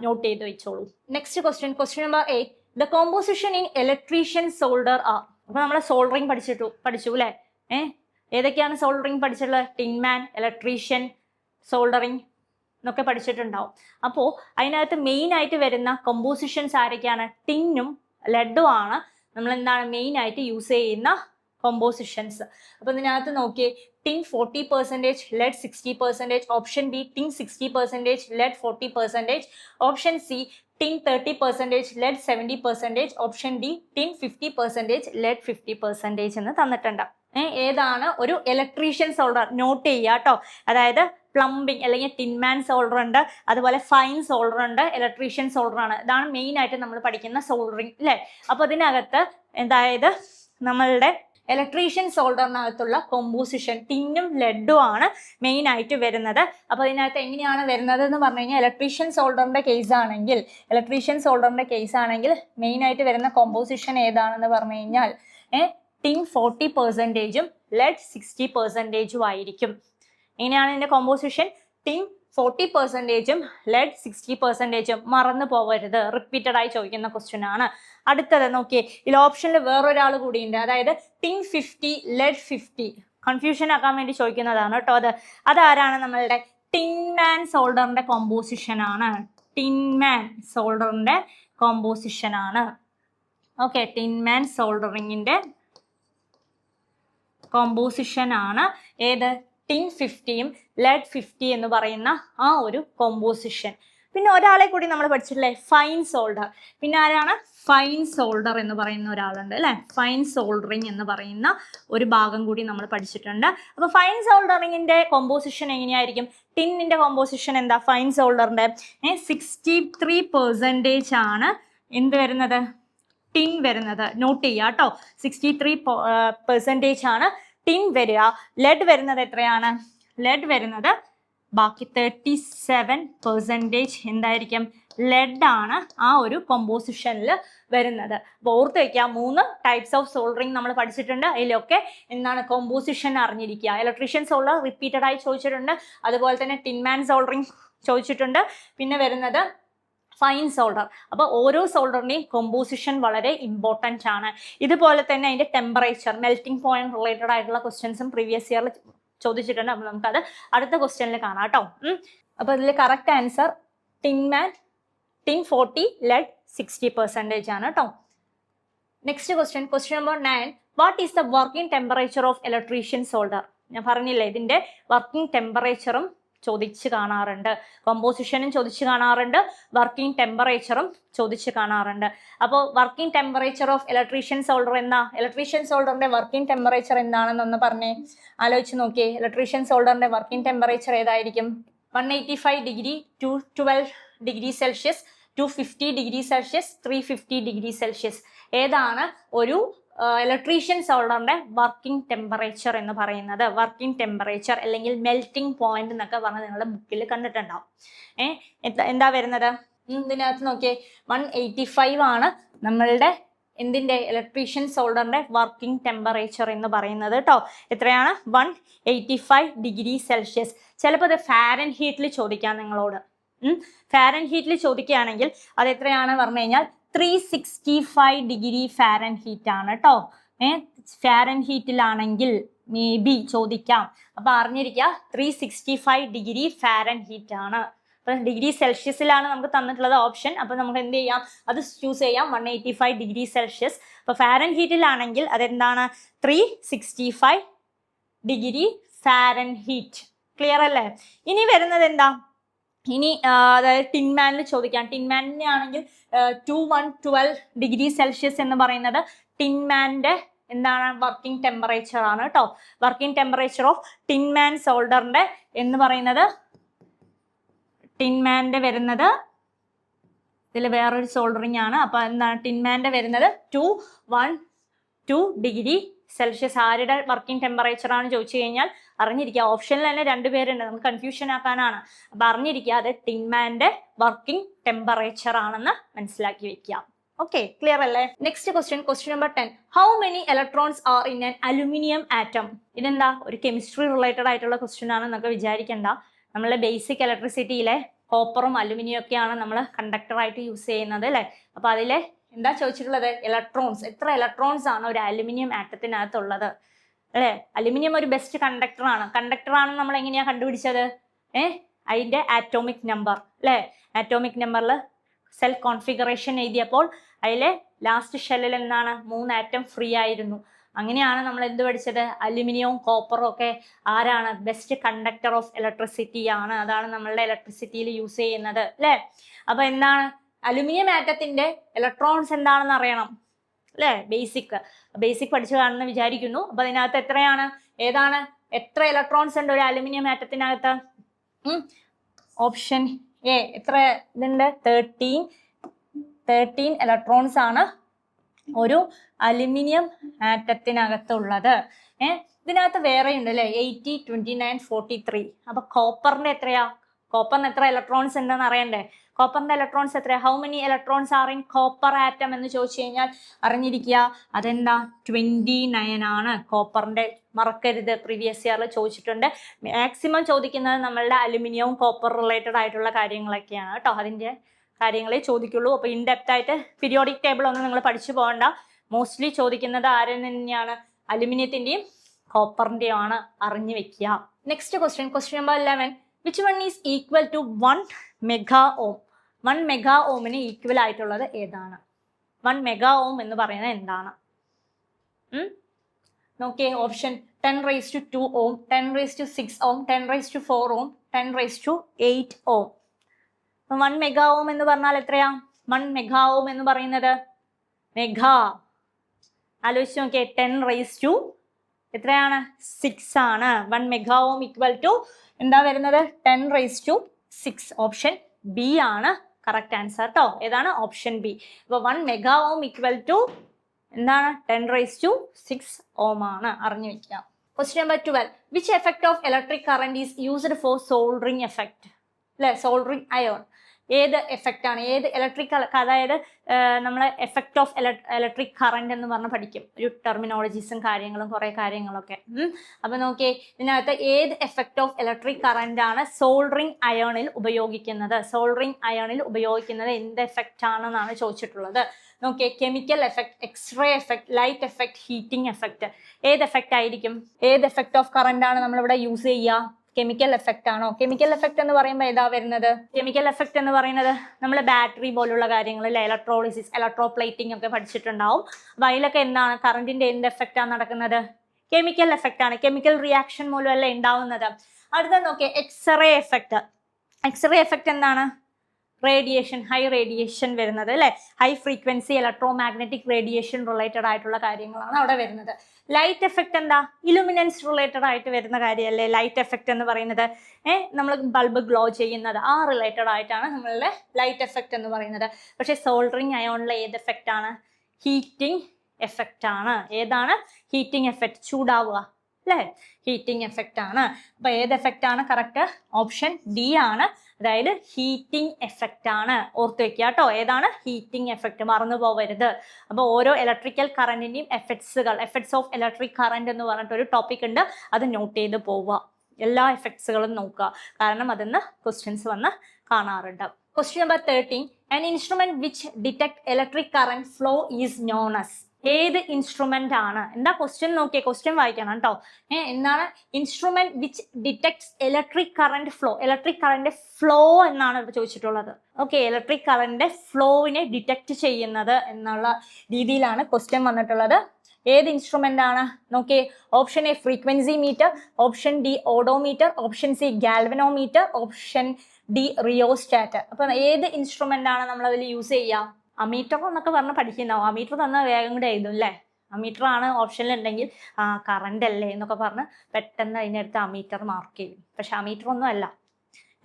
നോട്ട് ചെയ്ത് വെച്ചോളൂ. Next question number 8. The composition in electrician solder are. അപ്പൊ നമ്മൾ സോൾഡറിങ് പഠിച്ചു അല്ലേ? ഏതൊക്കെയാണ് സോൾഡറിങ് പഠിച്ചിട്ടുള്ളത്? ടിൻമാൻ, ഇലക്ട്രീഷ്യൻ, സോൾഡറിങ് എന്നൊക്കെ പഠിച്ചിട്ടുണ്ടാവും. അപ്പോൾ അതിനകത്ത് മെയിൻ ആയിട്ട് വരുന്ന കോമ്പോസിഷൻസ് ആരൊക്കെയാണ്? ടിന്നും ലെഡും ആണ് നമ്മൾ എന്താണ് മെയിൻ ആയിട്ട് യൂസ് ചെയ്യുന്ന കോമ്പോസിഷൻസ്. അപ്പൊ ഇതിനകത്ത് നോക്കിയേ, tin 40%, lead 60%. Option B tin 60%, lead 40%. Option C tin 30%, lead 70%. Option D tin 50%, lead 50% എന്ന് തന്നിട്ടുണ്ട്. ഏതാണ് ഒരു ഇലക്ട്രീഷ്യൻ സോൾഡർ? നോട്ട് ചെയ്യുക കേട്ടോ. അതായത് പ്ലംബിംഗ് അല്ലെങ്കിൽ ടിൻമാൻ സോൾഡർ ഉണ്ട്, അതുപോലെ ഫൈൻ സോൾഡർ ഉണ്ട്, ഇലക്ട്രീഷ്യൻ സോൾഡർ ആണ്. ഇതാണ് മെയിൻ ആയിട്ട് നമ്മൾ പഠിക്കുന്ന സോൾഡറിങ് അല്ലേ? അപ്പൊ ഇതിനകത്ത് അതായത് നമ്മളുടെ ഇലക്ട്രീഷ്യൻ സോൾഡറിനകത്തുള്ള കോമ്പോസിഷൻ ടിന്നും ലെഡും ആണ് മെയിൻ ആയിട്ട് വരുന്നത്. അപ്പോൾ ഇതിനകത്ത് എങ്ങനെയാണ് വരുന്നത് എന്ന് പറഞ്ഞു കഴിഞ്ഞാൽ ഇലക്ട്രീഷ്യൻ സോൾഡറിന്റെ കേസ് ആണെങ്കിൽ മെയിൻ ആയിട്ട് വരുന്ന കോമ്പോസിഷൻ ഏതാണെന്ന് പറഞ്ഞു കഴിഞ്ഞാൽ ടിൻ 40%ഉം ലെഡ് 60%ഉം ആയിരിക്കും. എങ്ങനെയാണ് ഇതിന്റെ കോമ്പോസിഷൻ? ടിൻ 40%ഉം ലെഡ് 60%ഉം. മറന്നു പോകരുത്, റിപ്പീറ്റഡ് ആയി ചോദിക്കുന്ന ക്വസ്റ്റ്യൻ ആണ്. അടുത്തത് നോക്കിയേ, ഇതിൽ ഓപ്ഷനിൽ വേറൊരാൾ കൂടിയുണ്ട്, അതായത് ടിൻ 50 ലെഡ് 50. കൺഫ്യൂഷൻ ആക്കാൻ വേണ്ടി ചോദിക്കുന്നതാണ് കേട്ടോ. അതാരാണ്? നമ്മളുടെ ടിൻമാൻ സോൾഡറിന്റെ കോമ്പോസിഷൻ ആണ്. ടിൻമാൻ സോൾഡറിന്റെ കോമ്പോസിഷൻ ആണ്. ഓക്കെ, ടിൻമാൻ സോൾഡറിങ്ങിന്റെ കോമ്പോസിഷൻ ആണ് ഏത്? ടിൻ 50യും ലെഡ് 50 എന്ന് പറയുന്ന ആ ഒരു കോമ്പോസിഷൻ. പിന്നെ ഒരാളെ കൂടി നമ്മൾ പഠിച്ചിട്ടില്ലേ, ഫൈൻ സോൾഡർ. പിന്നെ ആരാണ്? ഫൈൻ സോൾഡർ എന്ന് പറയുന്ന ഒരാളുണ്ട് അല്ലെ. ഫൈൻ സോൾഡറിങ് എന്ന് പറയുന്ന ഒരു ഭാഗം കൂടി നമ്മൾ പഠിച്ചിട്ടുണ്ട്. അപ്പൊ ഫൈൻ സോൾഡറിങ്ങിന്റെ കോമ്പോസിഷൻ എങ്ങനെയായിരിക്കും? ടിന്നിന്റെ കോമ്പോസിഷൻ എന്താ? ഫൈൻ സോൾഡറിന്റെ 63% ആണ് എന്ത് വരുന്നത്? ടിൻ വരുന്നത്. നോട്ട് ചെയ്യുക കേട്ടോ, 63% ആണ് ടിൻ വരിക. ലെഡ് വരുന്നത് എത്രയാണ്? ലെഡ് വരുന്നത് ബാക്കി 37% എന്തായിരിക്കും? ലെഡ് ആണ് ആ ഒരു കോമ്പോസിഷനിൽ വരുന്നത്. അപ്പോൾ ഓർത്ത് വയ്ക്കുക, 3 ടൈപ്സ് ഓഫ് സോൾഡറിങ് നമ്മൾ പഠിച്ചിട്ടുണ്ട്. അതിലൊക്കെ എന്താണ് കോമ്പോസിഷൻ അറിഞ്ഞിരിക്കുക. ഇലക്ട്രീഷ്യൻ സോൾഡർ റിപ്പീറ്റഡ് ആയി ചോദിച്ചിട്ടുണ്ട്, അതുപോലെ തന്നെ ടിൻമാൻ സോൾഡറിങ് ചോദിച്ചിട്ടുണ്ട്, പിന്നെ വരുന്നത് ഫൈൻ സോൾഡർ. അപ്പോൾ ഓരോ സോൾഡറിന്റെയും കോമ്പോസിഷൻ വളരെ ഇമ്പോർട്ടൻ്റ് ആണ്. ഇതുപോലെ തന്നെ അതിന്റെ ടെമ്പറേച്ചർ, മെൽറ്റിംഗ് പോയിന്റ് റിലേറ്റഡ് ആയിട്ടുള്ള ക്വസ്റ്റ്യൻസും പ്രീവിയസ് ഇയറിൽ ചോദിച്ചിട്ടുണ്ട്. അപ്പോൾ നമുക്കത് അടുത്ത ക്വസ്റ്റ്യനിൽ കാണാം കേട്ടോ. അപ്പോൾ ഇതിൽ കറക്റ്റ് ആൻസർ ടിൻ 40 ലെഡ് 60% ആണ് കേട്ടോ. Next question number 9. What is the working temperature of electrician solder? ഞാൻ പറഞ്ഞില്ലേ, ഇതിന്റെ വർക്കിംഗ് ടെമ്പറേച്ചറും ചോദിച്ച് കാണാറുണ്ട്, കോമ്പോസിഷനും ചോദിച്ച് കാണാറുണ്ട്, വർക്കിംഗ് ടെമ്പറേച്ചറും ചോദിച്ച് കാണാറുണ്ട്. അപ്പോൾ working temperature of electrician solder എന്താ? ഇലക്ട്രീഷ്യൻ സോൾഡറിന്റെ വർക്കിംഗ് ടെമ്പറേച്ചർ എന്താണെന്നൊന്ന് പറഞ്ഞേ, ആലോചിച്ച് നോക്കിയേ. ഇലക്ട്രീഷ്യൻ സോൾഡറിന്റെ വർക്കിംഗ് ടെമ്പറേച്ചർ ഏതായിരിക്കും? 185 degree, 212 degree Celsius, 250 degree Celsius, 350 degree Celsius. ഏതാണ് ഒരു ഇലക്ട്രീഷ്യൻ സോൾഡറിന്റെ വർക്കിംഗ് ടെമ്പറേച്ചർ എന്ന് പറയുന്നത്? വർക്കിംഗ് ടെമ്പറേച്ചർ അല്ലെങ്കിൽ മെൽറ്റിംഗ് പോയിന്റ് എന്നൊക്കെ പറഞ്ഞ് നിങ്ങളുടെ ബുക്കിൽ കണ്ടിട്ടുണ്ടാവും. എന്താ വരുന്നത്? ഇതിനകത്ത് നോക്കിയേ, 185 ആണ് നമ്മളുടെ എന്തിന്റെ? ഇലക്ട്രീഷ്യൻ സോൾഡറിന്റെ വർക്കിംഗ് ടെമ്പറേച്ചർ എന്ന് പറയുന്നത് കേട്ടോ. എത്രയാണ്? 185 ഡിഗ്രി സെൽഷ്യസ്. ചിലപ്പോൾ അത് ഫാരൻ ഹീറ്റിൽ ചോദിക്കാം നിങ്ങളോട്. ഫാരൻ ഹീറ്റിൽ ചോദിക്കുകയാണെങ്കിൽ അത് എത്രയാണ് പറഞ്ഞു കഴിഞ്ഞാൽ 365 ഡിഗ്രി ഫാരൻ ഹീറ്റ് ആണ് കേട്ടോ. ഫാരൻ ഹീറ്റിലാണെങ്കിൽ മേ ബി ചോദിക്കാം. അപ്പൊ അറിഞ്ഞിരിക്കുക 365 ഡിഗ്രി ഫാരൻ ഹീറ്റ് ആണ്. അപ്പൊ ഡിഗ്രി സെൽഷ്യസിലാണ് നമുക്ക് തന്നിട്ടുള്ളത് ഓപ്ഷൻ. അപ്പൊ നമുക്ക് എന്ത് ചെയ്യാം? അത് ചൂസ് ചെയ്യാം, 185 ഡിഗ്രി സെൽഷ്യസ്. അപ്പൊ ഫാരൻ ഹീറ്റിലാണെങ്കിൽ അതെന്താണ്? 365 ഡിഗ്രി ഫാരൻ ഹീറ്റ്. ക്ലിയർ അല്ലേ? ഇനി വരുന്നത് എന്താ? ഇനി അതായത് ടിൻമാനിൽ ചോദിക്കാം. ടിൻമാനിനെ ആണെങ്കിൽ 2112 ഡിഗ്രി സെൽഷ്യസ് എന്ന് പറയുന്നത് ടിൻമാന്റെ എന്താണ്? വർക്കിംഗ് ടെമ്പറേച്ചർ ആണ് കേട്ടോ. വർക്കിംഗ് ടെമ്പറേച്ചർ ഓഫ് ടിൻമാൻ സോൾഡറിന്റെ എന്ന് പറയുന്നത്, ടിൻമാന്റെ വരുന്നത് ഇതിൽ വേറൊരു സോൾഡറിങ് ആണ്. അപ്പൊ എന്താണ്? ടിൻമാന്റെ വരുന്നത് 212 ഡിഗ്രി സെൽഷ്യസ്. ആരുടെ വർക്കിംഗ് ടെമ്പറേച്ചർ ആണ് ചോദിച്ചു കഴിഞ്ഞാൽ അറിഞ്ഞിരിക്കുക. ഓപ്ഷനിൽ തന്നെ 2 പേരുണ്ട്, നമുക്ക് കൺഫ്യൂഷൻ ആക്കാനാണ്. അപ്പൊ അറിഞ്ഞിരിക്കുക അത് ടിൻമാന്റെ വർക്കിംഗ് ടെമ്പറേച്ചർ ആണെന്ന് മനസ്സിലാക്കി വെക്കുക. ഓക്കെ, ക്ലിയർ അല്ലേ? Next question number 10. How many electrons are in an aluminium atom? ഇതെന്താ? ഒരു കെമിസ്ട്രി റിലേറ്റഡ് ആയിട്ടുള്ള ക്വസ്റ്റ്യൻ ആണ്, നമുക്ക് വിചാരിക്കേണ്ട. നമ്മളെ ബേസിക് ഇലക്ട്രിസിറ്റിയിലെ കോപ്പറും അലുമിനിയം ഒക്കെയാണ് നമ്മൾ കണ്ടക്ടർ ആയിട്ട് യൂസ് ചെയ്യുന്നത് അല്ലേ. അപ്പൊ അതിലെ എന്താ ചോദിച്ചിട്ടുള്ളത്? ഇലക്ട്രോൺസ്. എത്ര ഇലക്ട്രോൺസ് ആണ് ഒരു അലുമിനിയം ആറ്റത്തിനകത്തുള്ളത് അല്ലെ? അലുമിനിയം ഒരു ബെസ്റ്റ് കണ്ടക്ടർ ആണെന്ന് നമ്മൾ എങ്ങനെയാ കണ്ടുപിടിച്ചത്? അതിന്റെ ആറ്റോമിക് നമ്പർ അല്ലെ. ആറ്റോമിക് നമ്പറിൽ സെൽ കോൺഫിഗറേഷൻ എഴുതിയപ്പോൾ അതിലെ ലാസ്റ്റ് ഷെല്ലിൽ എന്താണ്? 3 ആറ്റം ഫ്രീ ആയിരുന്നു. അങ്ങനെയാണ് നമ്മൾ എന്ത് പഠിച്ചത്? അലുമിനിയവും കോപ്പറും ഒക്കെ ആരാണ്? ബെസ്റ്റ് കണ്ടക്ടർ ഓഫ് ഇലക്ട്രിസിറ്റി ആണ്. അതാണ് നമ്മളുടെ ഇലക്ട്രിസിറ്റിയിൽ യൂസ് ചെയ്യുന്നത് അല്ലെ. അപ്പൊ എന്താണ്? അലുമിനിയം ആറ്റത്തിന്റെ ഇലക്ട്രോൺസ് എന്താണെന്ന് അറിയണം അല്ലെ. ബേസിക് പഠിച്ചു കാണുമെന്ന് വിചാരിക്കുന്നു. അപ്പൊ അതിനകത്ത് എത്രയാണ്? ഏതാണ്? എത്ര ഇലക്ട്രോൺസ് ഉണ്ട് ഒരു അലുമിനിയം ആറ്റത്തിനകത്ത്? Option A. എത്ര ഇതുണ്ട്? 13 ഇലക്ട്രോൺസ് ആണ് ഒരു അലുമിനിയം ആറ്റത്തിനകത്തുള്ളത്. ഇതിനകത്ത് വേറെ ഉണ്ട് അല്ലേ, 80, 29, 43. അപ്പൊ കോപ്പറിന്റെ എത്രയാ? കോപ്പറിന് എത്ര ഇലക്ട്രോൺസ് ഉണ്ടെന്ന് അറിയണ്ടേ? കോപ്പറിന്റെ ഇലക്ട്രോൺസ് എത്രയാ? How many electrons are in copper atom എന്ന് ചോദിച്ചു കഴിഞ്ഞാൽ അറിഞ്ഞിരിക്കുക അതെന്താ, 29 ആണ് കോപ്പറിന്റെ. മറക്കരുത്, പ്രീവിയസ് ഇയറിൽ ചോദിച്ചിട്ടുണ്ട്. മാക്സിമം ചോദിക്കുന്നത് നമ്മളുടെ അലുമിനിയവും കോപ്പർ റിലേറ്റഡ് ആയിട്ടുള്ള കാര്യങ്ങളൊക്കെയാണ് കേട്ടോ. അതിന്റെ കാര്യങ്ങളെ ചോദിക്കുള്ളൂ. അപ്പൊ ഇൻഡെപ്റ്റ് ആയിട്ട് പീരിയോഡിക് ടേബിൾ ഒന്നും നിങ്ങൾ പഠിച്ചു പോകണ്ട. മോസ്റ്റ്ലി ചോദിക്കുന്നത് ആരിൽ തന്നെയാണ്? അലുമിനിയത്തിന്റെയും കോപ്പറിന്റെയും ആണ്. അറിഞ്ഞു വെക്കുക. Next question number 11. Which one is equal to 1 mega ohm? 1 mega ഓമിന് ഈക്വൽ ആയിട്ടുള്ളത് ഏതാണ്? 1 മെഗാ ഓം എന്ന് പറയുന്നത് എന്താണ്? നോക്കിയേ, ഓപ്ഷൻ 10⁻²2 ഓം, 10⁻6 ഓം, 10⁻4 ഓം, 10⁻8 ഓം. 1 മെഗാ ഓം എന്ന് പറഞ്ഞാൽ എത്രയാ? 1 മെഗാ ഓം എന്ന് പറയുന്നത് മെഗാ, ആലോചിച്ച് നോക്കിയേ, 10⁻, എത്രയാണ്? 6 ആണ്. 1 മെഗാ ഓം ഈക്വൽ ടു എന്താ വരുന്നത്? 10⁻6. ഓപ്ഷൻ ബി ആണ് കറക്റ്റ് ആൻസർ കേട്ടോ. ഏതാണ്? Option B. അപ്പൊ 1 മെഗാ ഓം ഈക്വൽ ടു എന്താണ്? 10⁻6 ഓം ആണ്. അറിഞ്ഞു വെക്കുക. Question number 12. Which effect of electric current is used for soldering effect? അല്ലെ, സോൾഡറിങ് അയോൺ ഏത് എഫക്റ്റ് ആണ്? ഏത് ഇലക്ട്രിക്, അതായത് നമ്മൾ എഫക്ട് ഓഫ് ഇലക്ട്രിക് കറന്റ് എന്ന് പറഞ്ഞ് പഠിക്കും. ഒരു ടെർമിനോളജീസും കാര്യങ്ങളും കുറെ കാര്യങ്ങളൊക്കെ. അപ്പൊ നോക്കിയേ, ഇതിനകത്ത് ഏത് എഫക്ട് ഓഫ് ഇലക്ട്രിക് കറന്റ് ആണ് സോൾഡറിങ് അയോണിൽ ഉപയോഗിക്കുന്നത്? സോൾഡറിങ് അയോണിൽ ഉപയോഗിക്കുന്നത് എന്ത് എഫക്റ്റ് ആണെന്നാണ് ചോദിച്ചിട്ടുള്ളത്. നോക്കിയേ, chemical effect, X ray effect, light effect, heating effect. ഏത് എഫക്റ്റ് ആയിരിക്കും? ഏത് എഫക്ട് ഓഫ് കറന്റ് ആണ് നമ്മളിവിടെ യൂസ് ചെയ്യുക? കെമിക്കൽ എഫക്റ്റ് ആണോ? കെമിക്കൽ എഫക്റ്റ് എന്ന് പറയുമ്പോൾ ഏതാ വരുന്നത്? കെമിക്കൽ എഫക്റ്റ് എന്ന് പറയുന്നത് നമ്മൾ ബാറ്ററി പോലുള്ള കാര്യങ്ങൾ, ഇലക്ട്രോളിസിസ്, ഇലക്ട്രോപ്ലേറ്റിംഗ് ഒക്കെ പഠിച്ചിട്ടുണ്ടാവും. അപ്പൊ അതിലൊക്കെ എന്താണ് കറന്റിന്റെ എന്ത് എഫക്റ്റ് ആണ് നടക്കുന്നത്? കെമിക്കൽ എഫക്റ്റ് ആണ്. കെമിക്കൽ റിയാക്ഷൻ മൂലമല്ല ഉണ്ടാവുന്നത്. അടുത്ത നോക്കിയേ, എക്സ്റേ എഫക്റ്റ്. എക്സ്റേ എഫക്റ്റ് എന്താണ്? റേഡിയേഷൻ, ഹൈ റേഡിയേഷൻ വരുന്നത് അല്ലെ, high frequency electro magnetic radiation related ആയിട്ടുള്ള കാര്യങ്ങളാണ് അവിടെ വരുന്നത്. ലൈറ്റ് എഫക്റ്റ് എന്താ? ഇലുമിനൻസ് റിലേറ്റഡ് ആയിട്ട് വരുന്ന കാര്യമല്ലേ ലൈറ്റ് എഫക്റ്റ് എന്ന് പറയുന്നത്. നമ്മൾ ബൾബ് ഗ്ലോ ചെയ്യുന്നത്, ആ റിലേറ്റഡ് ആയിട്ടാണ് നമ്മളുടെ ലൈറ്റ് എഫക്റ്റ് എന്ന് പറയുന്നത്. പക്ഷെ സോൾഡറിങ് അയോണിലെ ഏത് എഫക്റ്റ് ആണ്? ഹീറ്റിംഗ് എഫക്റ്റ് ആണ്. ഏതാണ്? ഹീറ്റിംഗ് എഫക്റ്റ്, ചൂടാവുക അല്ലെ, ഹീറ്റിംഗ് എഫക്റ്റ് ആണ്. അപ്പൊ ഏത് എഫക്റ്റ് ആണ് കറക്റ്റ്? ഓപ്ഷൻ ഡി ആണ്. അതായത് ഹീറ്റിംഗ് എഫക്റ്റ് ആണ്. ഓർത്ത് വെക്കുക കേട്ടോ. ഏതാണ്? ഹീറ്റിംഗ് എഫക്റ്റ്, മറന്നു പോകരുത്. അപ്പൊ ഓരോ ഇലക്ട്രിക്കൽ കറന്റിന്റെയും എഫക്ട്സ് ഓഫ് ഇലക്ട്രിക് കറന്റ് എന്ന് പറഞ്ഞിട്ടൊരു ടോപ്പിക് ഉണ്ട്. അത് നോട്ട് ചെയ്ത് പോവുക. എല്ലാ എഫക്ട്സുകളും നോക്കുക, കാരണം അതിന്ന് ക്വസ്റ്റ്യൻസ് വന്ന് കാണാറുണ്ട്. Question number 13. An instrument which detect electric current flow is known as? ഏത് ഇൻസ്ട്രുമെന്റ് ആണ്? എന്താ ക്വസ്റ്റ്യൻ നോക്കിയേ, ക്വസ്റ്റ്യൻ വായിക്കണം കേട്ടോ. എന്താണ്? Instrument which detects electric current flow. Electric current flow എന്നാണ് ചോദിച്ചിട്ടുള്ളത്. ഓക്കെ, ഇലക്ട്രിക് കറന്റ് ഫ്ലോവിനെ ഡിറ്റക്ട് ചെയ്യുന്നത് എന്നുള്ള രീതിയിലാണ് ക്വസ്റ്റ്യൻ വന്നിട്ടുള്ളത്. ഏത് ഇൻസ്ട്രുമെന്റ് ആണ്? നോക്കിയേ, option A frequency meter, option D odometer, option C galvanometer, option D rheostat. അപ്പൊ ഏത് ഇൻസ്ട്രുമെന്റ് ആണ് നമ്മൾ അതിൽ യൂസ് ചെയ്യുക? അമീറ്റർ എന്നൊക്കെ പറഞ്ഞ് പഠിക്കുന്നുണ്ടാവും. അമീറ്റർ തന്നാൽ വേഗം കൂടെ എഴുതും അല്ലേ. അമീറ്റർ ആണ് ഓപ്ഷനിൽ ഉണ്ടെങ്കിൽ കറണ്ട് അല്ലേ എന്നൊക്കെ പറഞ്ഞ് പെട്ടെന്ന് അതിനടുത്ത് അമീറ്റർ മാർക്ക് ചെയ്യും. പക്ഷെ അമീറ്റർ ഒന്നും അല്ല.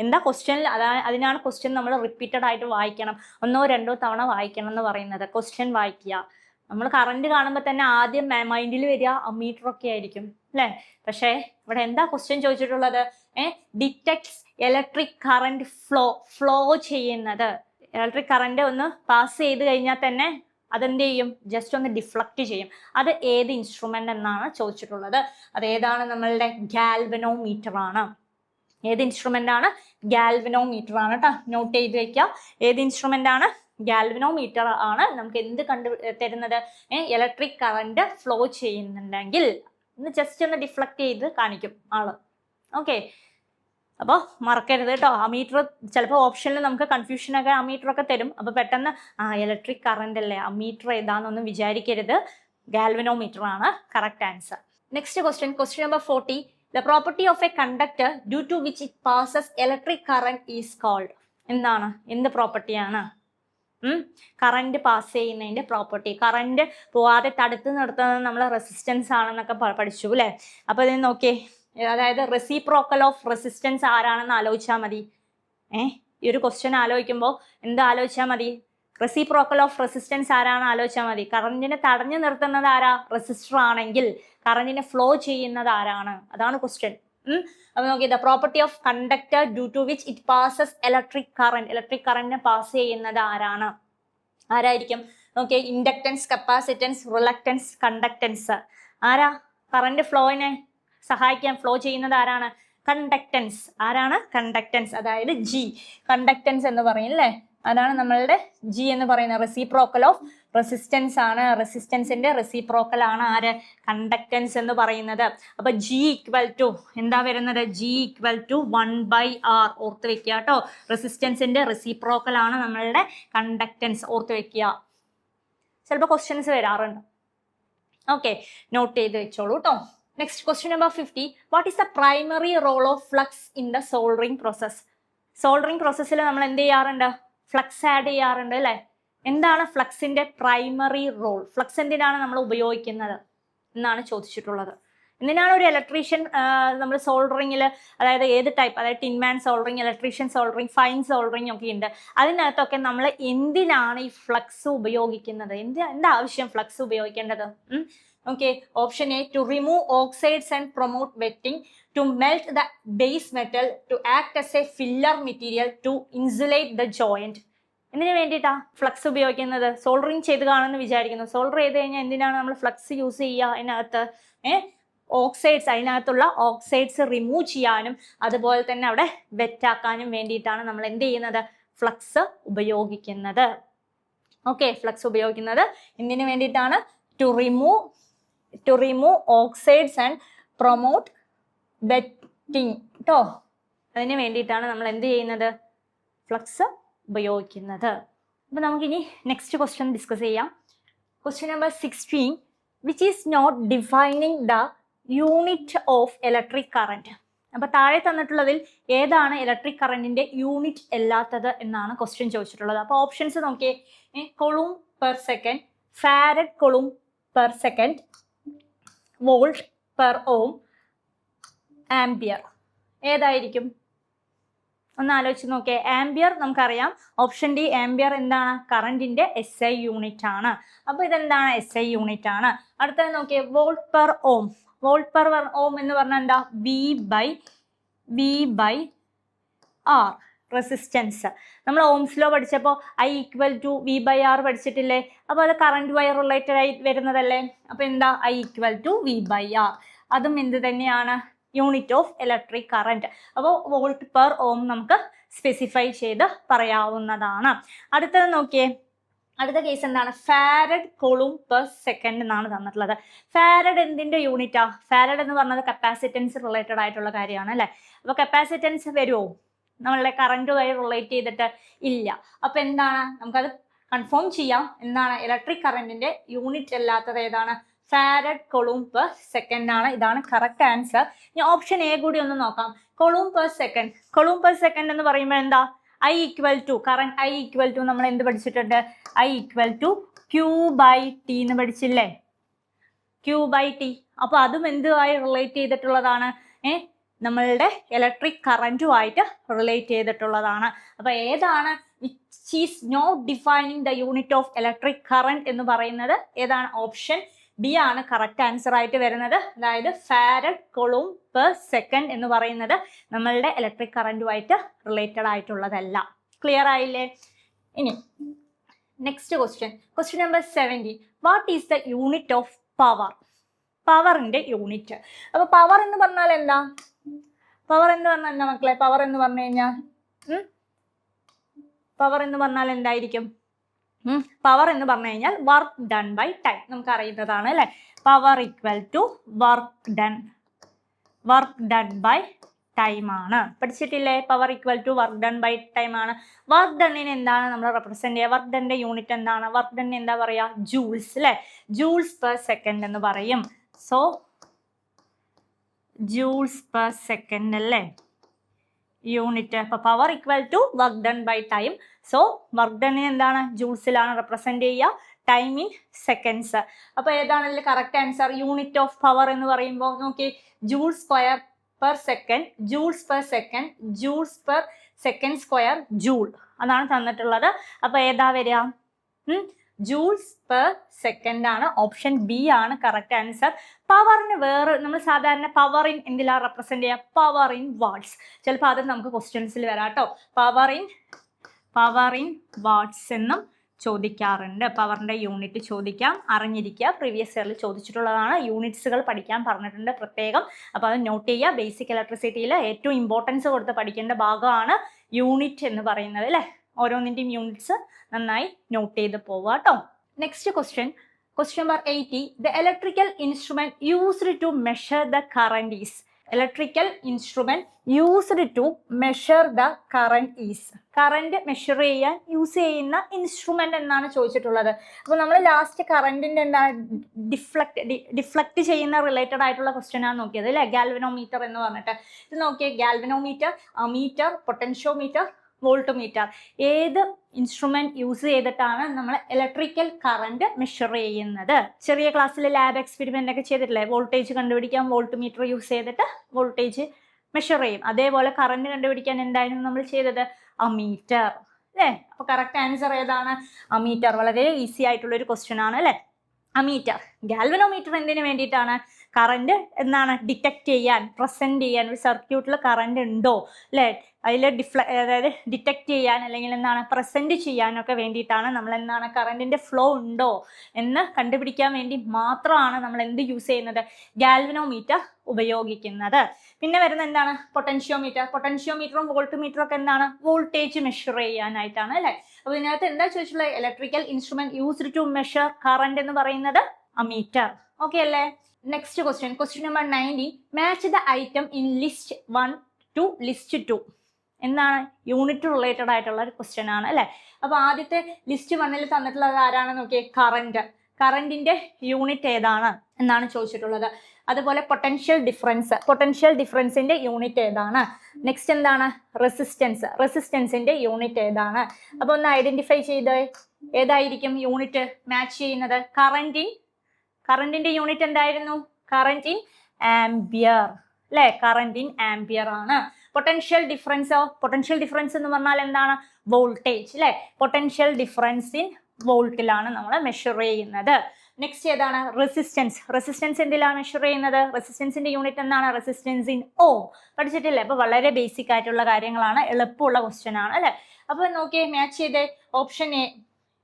എന്താ ക്വസ്റ്റ്യനിൽ അതിനാണ് ക്വസ്റ്റ്യൻ നമ്മൾ റിപ്പീറ്റഡ് ആയിട്ട് വായിക്കണം, 1 or 2 തവണ വായിക്കണം എന്ന് പറയുന്നത്. ക്വസ്റ്റ്യൻ വായിക്കുക. നമ്മൾ കറണ്ട് കാണുമ്പോൾ തന്നെ ആദ്യം മൈൻഡിൽ വരിക അമീറ്റർ ഒക്കെ ആയിരിക്കും അല്ലേ. പക്ഷേ ഇവിടെ എന്താ ക്വസ്റ്റ്യൻ ചോദിച്ചിട്ടുള്ളത്? ഡിറ്റക്ട്സ് ഇലക്ട്രിക് കറന്റ് ഫ്ലോ ചെയ്യുന്നത്. ഇലക്ട്രിക് കറന്റ് ഒന്ന് പാസ് ചെയ്ത് കഴിഞ്ഞാൽ തന്നെ അതെന്ത് ചെയ്യും? ജസ്റ്റ് ഒന്ന് ഡിഫ്ലക്ട് ചെയ്യും. അത് ഏത് ഇൻസ്ട്രുമെന്റ് എന്നാണ് ചോദിച്ചിട്ടുള്ളത്. അതേതാണ്? നമ്മളുടെ ഗാൽവനോമീറ്റർ ആണ്. ഏത് ഇൻസ്ട്രുമെന്റ് ആണ്? ഗാൽവനോമീറ്റർ ആണ് കേട്ടോ. നോട്ട് ചെയ്ത് വെക്കുക. ഏത് ഇൻസ്ട്രുമെന്റ് ആണ്? ഗാൽവനോമീറ്റർ ആണ് നമുക്ക് എന്ത് തരുന്നത്? ഇലക്ട്രിക് കറന്റ് ഫ്ലോ ചെയ്യുന്നുണ്ടെങ്കിൽ ജസ്റ്റ് ഒന്ന് ഡിഫ്ലക്ട് ചെയ്ത് കാണിക്കും ആള്. ഓക്കെ, അപ്പോൾ മറക്കരുത് കേട്ടോ. അമീറ്റർ ചിലപ്പോൾ ഓപ്ഷനിൽ നമുക്ക് കൺഫ്യൂഷനൊക്കെ അമീറ്റർ ഒക്കെ തരും. അപ്പോൾ പെട്ടെന്ന് ഇലക്ട്രിക് കറന്റ് അല്ലേ, അമീറ്റർ ഏതാണെന്നൊന്നും വിചാരിക്കരുത്. ഗാൽവനോമീറ്റർ ആണ് correct answer. Next question number 40. The property of a conductor due to which it passes electric current is called? എന്താണ്? എന്ത് പ്രോപ്പർട്ടിയാണ്? കറന്റ് പാസ് ചെയ്യുന്നതിന്റെ പ്രോപ്പർട്ടി. കറന്റ് പോവാതെ തടുത്ത് നിർത്തുന്നത് നമ്മൾ റെസിസ്റ്റൻസ് ആണെന്നൊക്കെ പഠിച്ചു അല്ലേ. അപ്പൊ ഇത് നോക്കിയേ, അതായത് റെസിപ്രോക്കൽ ഓഫ് റെസിസ്റ്റൻസ് ആരാണെന്ന് ആലോചിച്ചാൽ മതി. ഈ ഒരു ക്വസ്റ്റ്യൻ ആലോചിക്കുമ്പോൾ എന്താ ആലോചിച്ചാൽ മതി? റെസിപ്രോക്കൽ ഓഫ് റെസിസ്റ്റൻസ് ആരാണ് ആലോചിച്ചാൽ മതി. കറന്റിനെ തടഞ്ഞു നിർത്തുന്നത് ആരാ? റെസിസ്റ്റർ ആണെങ്കിൽ കറന്റിനെ ഫ്ലോ ചെയ്യുന്നത് ആരാണ്? അതാണ് ക്വസ്റ്റ്യൻ. അപ്പൊ നോക്കി, the property of conductor due to which it passes electric current. Electric കറന്റിനെ പാസ് ചെയ്യുന്നത് ആരാണ്? ആരായിരിക്കും? നോക്കിയേ, ഇൻഡക്ടൻസ്, കപ്പാസിറ്റൻസ്, റിലക്ടൻസ്, കണ്ടക്ടൻസ്. ആരാ കറന്റ് ഫ്ലോയിനെ സഹായിക്കാൻ ഫ്ലോ ചെയ്യുന്നത് ആരാണ്? കണ്ടക്ടൻസ്. ആരാണ്? കണ്ടക്ടൻസ്, അതായത് ജി. കണ്ടക്ടൻസ് എന്ന് പറയും അല്ലേ? അതാണ് നമ്മളുടെ ജി എന്ന് പറയുന്നത്. റെസിപ്രോക്കൽ ഓഫ് റെസിസ്റ്റൻസ് ആണ്. റെസിസ്റ്റൻസിന്റെ റെസിപ്രോക്കൽ ആണ് ആര്? കണ്ടക്ടൻസ് എന്ന് പറയുന്നത്. അപ്പൊ ജി ഈക്വൽ ടു എന്താ വരുന്നത്? G equal to 1/R. ഓർത്ത് വെക്കുക കേട്ടോ. റെസിസ്റ്റൻസിന്റെ റെസിപ്രോക്കൽ ആണ് നമ്മളുടെ കണ്ടക്ടൻസ്. ഓർത്ത് വെക്കുക. ചിലപ്പോൾ ക്വസ്റ്റ്യൻസ് വരാറുണ്ട്. ഓക്കെ, നോട്ട് ചെയ്ത് വെച്ചോളൂ കേട്ടോ. Next question number 50. What is the primary role of flux in the soldering process? Soldering പ്രോസസ്സിൽ നമ്മൾ എന്ത് ചെയ്യാറുണ്ട്? ഫ്ലക്സ് ആഡ് ചെയ്യാറുണ്ട് അല്ലേ? എന്താണ് ഫ്ലക്സിന്റെ പ്രൈമറി റോൾ? ഫ്ലക്സ് എന്തിനാണ് നമ്മൾ ഉപയോഗിക്കുന്നത് എന്നാണ് ചോദിച്ചിട്ടുള്ളത്. എന്തിനാണ് ഒരു ഇലക്ട്രീഷ്യൻ നമ്മൾ സോൾഡറിങ്ങിൽ, അതായത് ഏത് ടൈപ്പ്, അതായത് tinman soldering, electrician soldering, fine soldering ഒക്കെ ഉണ്ട്. അതിനകത്തൊക്കെ നമ്മൾ എന്തിനാണ് ഈ ഫ്ലക്സ് ഉപയോഗിക്കുന്നത്? എന്താവശ്യം ഫ്ലക്സ് ഉപയോഗിക്കേണ്ടത്? Okay, option A, to remove oxides and promote wetting, to melt the base metal, to act as a filler material, to insulate the joint. എന്തിനു വേണ്ടിയിട്ടാ ഫ്ലക്സ് ഉപയോഗിക്കുന്നത്? സോൾഡറിങ് ചെയ്ത് കാണുമെന്ന് വിചാരിക്കുന്നു. സോൾഡർ ചെയ്ത് കഴിഞ്ഞാൽ എന്തിനാണ് നമ്മൾ ഫ്ലക്സ് യൂസ് ചെയ്യുക? അതിനകത്ത് ഓക്സൈഡ്സ്, അതിനകത്തുള്ള ഓക്സൈഡ്സ് റിമൂവ് ചെയ്യാനും അതുപോലെ തന്നെ അവിടെ വെറ്റാക്കാനും വേണ്ടിയിട്ടാണ് നമ്മൾ എന്ത് ചെയ്യുന്നത്? ഫ്ലക്സ് ഉപയോഗിക്കുന്നത്. ഓക്കെ, ഫ്ലക്സ് ഉപയോഗിക്കുന്നത് എന്തിനു വേണ്ടിയിട്ടാണ്? To remove oxides and promote wetting കേട്ടോ. അതിന് വേണ്ടിയിട്ടാണ് നമ്മൾ എന്ത് ചെയ്യുന്നത്? ഫ്ലക്സ് ഉപയോഗിക്കുന്നത്. അപ്പൊ നമുക്കിനി നെക്സ്റ്റ് ക്വസ്റ്റ്യൻ ഡിസ്കസ് ചെയ്യാം. Question number 16. Which is not defining the unit of electric current? അപ്പൊ താഴെ തന്നിട്ടുള്ളതിൽ ഏതാണ് ഇലക്ട്രിക് കറന്റിന്റെ യൂണിറ്റ് അല്ലാത്തത് എന്നാണ് ക്വസ്റ്റ്യൻ ചോദിച്ചിട്ടുള്ളത്. അപ്പൊ ഓപ്ഷൻസ് നോക്കിയേ. Coulomb per second, farad coulomb per second, volt per ohm, ampere. ഏതായിരിക്കും? ഒന്ന് ആലോചിച്ച് നോക്കിയേ. ആംപിയർ നമുക്കറിയാം. ഓപ്ഷൻ ഡി ആംപിയർ എന്താണ്? കറന്റിന്റെ SI യൂണിറ്റ് ആണ്. അപ്പൊ ഇതെന്താണ്? SI യൂണിറ്റ് ആണ്. അടുത്തത് നോക്കിയേ, വോൾട്ട് പെർ ഓം. വോൾട്ട് പെർ ഓം എന്ന് പറഞ്ഞാൽ എന്താ? V/R resistance. നമ്മൾ ഓംസ് ലോ പഠിച്ചപ്പോൾ I ഈക്വൽ ടു V/R പഠിച്ചിട്ടില്ലേ? അപ്പോൾ അത് കറന്റ് വയർ റിലേറ്റഡ് ആയി വരുന്നതല്ലേ? അപ്പൊ എന്താ? I equal to V/R. അതും എന്ത് തന്നെയാണ്? Unit of electric current. അപ്പോൾ വോൾട്ട് പെർ ഓം നമുക്ക് സ്പെസിഫൈ ചെയ്ത് പറയാവുന്നതാണ്. അടുത്തത് നോക്കിയേ. അടുത്ത കേസ് എന്താണ്? ഫാരഡ് കൊളൂം പെർ സെക്കൻഡ് എന്നാണ് തന്നിട്ടുള്ളത്. ഫാരഡ് എന്തിന്റെ യൂണിറ്റാ? ഫാരഡ് എന്ന് പറഞ്ഞത് കപ്പാസിറ്റൻസ് റിലേറ്റഡ് ആയിട്ടുള്ള കാര്യമാണ് അല്ലെ? അപ്പൊ കപ്പാസിറ്റൻസ് വരുമോ നമ്മളുടെ കറന്റുമായി റിലേറ്റ് ചെയ്തിട്ട്? ഇല്ല. അപ്പൊ എന്താണ്? നമുക്കത് കൺഫേം ചെയ്യാം. എന്താണ്? ഇലക്ട്രിക് കറന്റിന്റെ യൂണിറ്റ് അല്ലാത്തത് ഏതാണ്? ഫാരഡ് കൊളൂം പെർ സെക്കൻഡ് ആണ്. ഇതാണ് കറക്റ്റ് ആൻസർ. ഇനി ഓപ്ഷൻ എ കൂടി ഒന്ന് നോക്കാം. Coulomb per second. Coulomb per second എന്ന് പറയുമ്പോൾ എന്താ? I equal to current I equal to നമ്മൾ എന്ത് പഠിച്ചിട്ടുണ്ട്? I ഈക്വൽ ടു Q/T എന്ന് പഠിച്ചില്ലേ? Q/T. അപ്പൊ അതും എന്തുമായി റിലേറ്റ് ചെയ്തിട്ടുള്ളതാണ്? നമ്മളുടെ ഇലക്ട്രിക് കറന്റുമായിട്ട് റിലേറ്റ് ചെയ്തിട്ടുള്ളതാണ്. അപ്പൊ ഏതാണ് which is not defining the unit of electric current എന്ന് പറയുന്നത്? ഏതാണ്? ഓപ്ഷൻ ഡി ആണ് കറക്റ്റ് ആൻസർ ആയിട്ട് വരുന്നത്. അതായത് ഫാരഡ് കൊളൂം പെർ സെക്കൻഡ് എന്ന് പറയുന്നത് നമ്മളുടെ ഇലക്ട്രിക് കറന്റുമായിട്ട് റിലേറ്റഡ് ആയിട്ടുള്ളതല്ല. ക്ലിയർ ആയില്ലേ? ഇനി next question number 70. What is the unit of power? പവറിന്റെ യൂണിറ്റ്. അപ്പൊ പവർ എന്ന് പറഞ്ഞാൽ എന്താ? പവർ എന്ന് പറഞ്ഞാൽ എന്താ മക്കളെ? പവർ എന്ന് പറഞ്ഞു കഴിഞ്ഞാൽ പവർ എന്ന് പറഞ്ഞാൽ എന്തായിരിക്കും? പവർ എന്ന് പറഞ്ഞു കഴിഞ്ഞാൽ വർക്ക് ഡൺ ബൈ ടൈം. നമുക്ക് അറിയുന്നതാണ് അല്ലെ? Power equal to work done by time ആണ്. പഠിച്ചിട്ടില്ലേ? Power equal to work done by time ആണ്. വർക്ക് ഡണ്ണിന് എന്താണ് നമ്മൾ റെപ്രസെന്റ് ചെയ്യുക? വർക്ക് ഡണ്ണിന്റെ യൂണിറ്റ് എന്താണ്? വർക്ക് ഡണ്ണിന് എന്താ പറയാ? ജൂൾസ് അല്ലെ? ജൂൾസ് പെർ സെക്കൻഡ് എന്ന് പറയും. സോ ജൂൾസ് പെർ സെക്കൻഡ് അല്ലേ യൂണിറ്റ്? അപ്പൊ power equal to work done by time. So work ഡണ്ണിന് എന്താണ്? ജൂൾസിലാണ് റെപ്രസെന്റ് ചെയ്യുക, ടൈം ഇൻ സെക്കൻഡ്സ്. അപ്പൊ ഏതാണല്ലോ correct answer? Unit of power എന്ന് പറയുമ്പോൾ നോക്കി, joule square per second, joules per second, joules per second square, joule. അതാണ് തന്നിട്ടുള്ളത്. അപ്പൊ ഏതാ വരിക? ജൂൾസ് പെർ സെക്കൻഡ് ആണ്. ഓപ്ഷൻ ബി ആണ് കറക്റ്റ് ആൻസർ. പവറിന് വേറെ നമ്മൾ സാധാരണ പവർ ഇൻ എന്തിലാണ് റെപ്രസെന്റ് ചെയ്യുക? Power in watts. ചിലപ്പോൾ അത് നമുക്ക് ക്വസ്റ്റ്യൻസിൽ വരാം കേട്ടോ. പവർ ഇൻ വാട്ട്സ് എന്നും ചോദിക്കാറുണ്ട്. പവറിന്റെ യൂണിറ്റ് ചോദിക്കാം, അറിഞ്ഞിരിക്കുക. പ്രീവിയസ് ഇയറിൽ ചോദിച്ചിട്ടുള്ളതാണ്. യൂണിറ്റ്സുകൾ പഠിക്കാൻ പറഞ്ഞിട്ടുണ്ട് പ്രത്യേകം. അപ്പോൾ അത് നോട്ട് ചെയ്യുക. ബേസിക് ഇലക്ട്രിസിറ്റിയിൽ ഏറ്റവും ഇമ്പോർട്ടൻസ് കൊടുത്ത് പഠിക്കേണ്ട ഭാഗമാണ് യൂണിറ്റ് എന്ന് പറയുന്നത് അല്ലേ. ഓരോന്നിൻ്റെയും യൂണിറ്റ്സ് നന്നായി നോട്ട് ചെയ്ത് പോവുക കേട്ടോ. Next question number 80. The electrical instrument used to measure the current is. Electrical instrument used to measure the current is. Current measure ചെയ്യാൻ യൂസ് ചെയ്യുന്ന ഇൻസ്ട്രുമെന്റ് എന്നാണ് ചോദിച്ചിട്ടുള്ളത്. അപ്പോൾ നമ്മൾ ലാസ്റ്റ് കറന്റിന്റെ എന്താണ് ഡിഫ്ലക്ട് ചെയ്യുന്ന റിലേറ്റഡ് ആയിട്ടുള്ള ക്വസ്റ്റ്യൻ ആണ് നോക്കിയത് അല്ലേ. ഗാൽവനോമീറ്റർ എന്ന് പറഞ്ഞിട്ട് ഇത് നോക്കിയേ. Galvanometer, ammeter, potentiometer, voltmeter. ഏത് ഇൻസ്ട്രുമെന്റ് യൂസ് ചെയ്തിട്ടാണ് നമ്മൾ ഇലക്ട്രിക്കൽ കറന്റ് മെഷർ ചെയ്യുന്നത്? ചെറിയ ക്ലാസ്സിൽ ലാബ് എക്സ്പെരിമെന്റ് ഒക്കെ ചെയ്തിട്ടില്ലേ? വോൾട്ടേജ് കണ്ടുപിടിക്കാൻ വോൾട്ട്മീറ്റർ യൂസ് ചെയ്തിട്ട് വോൾട്ടേജ് മെഷർ ചെയ്യും. അതേപോലെ കറന്റ് കണ്ടുപിടിക്കാൻ എന്തായിരുന്നു നമ്മൾ ചെയ്തത്? അമീറ്റർ അല്ലേ. അപ്പൊ കറക്റ്റ് ആൻസർ ഏതാണ്? അമീറ്റർ. വളരെ ഈസി ആയിട്ടുള്ള ഒരു ക്വസ്റ്റ്യൻ ആണ് അല്ലേ. അമീറ്റർ. ഗാൽവനോമീറ്റർ എന്തിനു വേണ്ടിയിട്ടാണ്? കറന്റ് എന്താണ് ഡിറ്റക്ട് ചെയ്യാൻ, പ്രസന്റ് ചെയ്യാൻ. ഒരു സർക്യൂട്ടിൽ കറന്റ് ഉണ്ടോ അല്ലേ, അതിൽ അതായത് ഡിറ്റക്ട് ചെയ്യാൻ അല്ലെങ്കിൽ എന്താണ് പ്രസന്റ് ചെയ്യാനൊക്കെ വേണ്ടിയിട്ടാണ് നമ്മൾ എന്താണ് കറണ്ടിന്റെ ഫ്ലോ ഉണ്ടോ എന്ന് കണ്ടുപിടിക്കാൻ വേണ്ടി മാത്രമാണ് നമ്മൾ എന്ത് യൂസ് ചെയ്യുന്നത്? ഗാൽവനോമീറ്റർ ഉപയോഗിക്കുന്നത്. പിന്നെ വരുന്ന എന്താണ്? പൊട്ടൻഷ്യോമീറ്റർ. പൊട്ടൻഷ്യോമീറ്ററും വോൾട്ട്മീറ്ററും ഒക്കെ എന്താണ്? വോൾട്ടേജ് മെഷർ ചെയ്യാനായിട്ടാണ് അല്ലേ. അപ്പോൾ ഇതിനകത്ത് എന്താ ചോദിച്ചിട്ടുള്ളത്? Electrical instrument used to measure current എന്ന് പറയുന്നത് അമീറ്റർ. ഓക്കെ അല്ലേ. Next question number 90. Match the item in list 1 to list 2. എന്താണ്? യൂണിറ്റ് റിലേറ്റഡ് ആയിട്ടുള്ള ഒരു ക്വസ്റ്റ്യൻ ആണ് അല്ലേ. അപ്പോൾ ആദ്യത്തെ ലിസ്റ്റ് 1 തന്നിട്ടുള്ളത് ആരാണ് നോക്കിയേ? കറന്റ്. കറന്റിന്റെ യൂണിറ്റ് ഏതാണ് എന്നാണ് ചോദിച്ചിട്ടുള്ളത്. അതുപോലെ പൊട്ടൻഷ്യൽ ഡിഫറൻസിന്റെ യൂണിറ്റ് ഏതാണ്? നെക്സ്റ്റ് എന്താണ്? റെസിസ്റ്റൻസിന്റെ യൂണിറ്റ് ഏതാണ്? അപ്പോൾ ഒന്ന് ഐഡന്റിഫൈ ചെയ്ത് ഏതായിരിക്കും യൂണിറ്റ് മാച്ച് ചെയ്യുന്നത്? കറന്റിന്റെ യൂണിറ്റ് എന്തായിരുന്നു? കറന്റ് ഇൻ ആംപിയർ അല്ലെ. കറന്റ് ഇൻ ആംപിയർ ആണ്. പൊട്ടൻഷ്യൽ ഡിഫറൻസ് എന്ന് പറഞ്ഞാൽ എന്താണ്? വോൾട്ടേജ് അല്ലെ. പൊട്ടൻഷ്യൽ ഡിഫറൻസ് ഇൻ വോൾട്ടിലാണ് നമ്മൾ മെഷർ ചെയ്യുന്നത്. നെക്സ്റ്റ് ഏതാണ്? റെസിസ്റ്റൻസ് എന്തിലാണ് മെഷർ ചെയ്യുന്നത്? റെസിസ്റ്റൻസിന്റെ യൂണിറ്റ് എന്താണ്? റെസിസ്റ്റൻസ് ഇൻ ഓം. പഠിച്ചിട്ടില്ലേ? അപ്പൊ വളരെ ബേസിക് ആയിട്ടുള്ള കാര്യങ്ങളാണ്. എളുപ്പമുള്ള ക്വസ്റ്റ്യൻ ആണ് അല്ലെ. അപ്പൊ നോക്കിയേ, മാച്ച് ചെയ്തേ. ഓപ്ഷൻ എ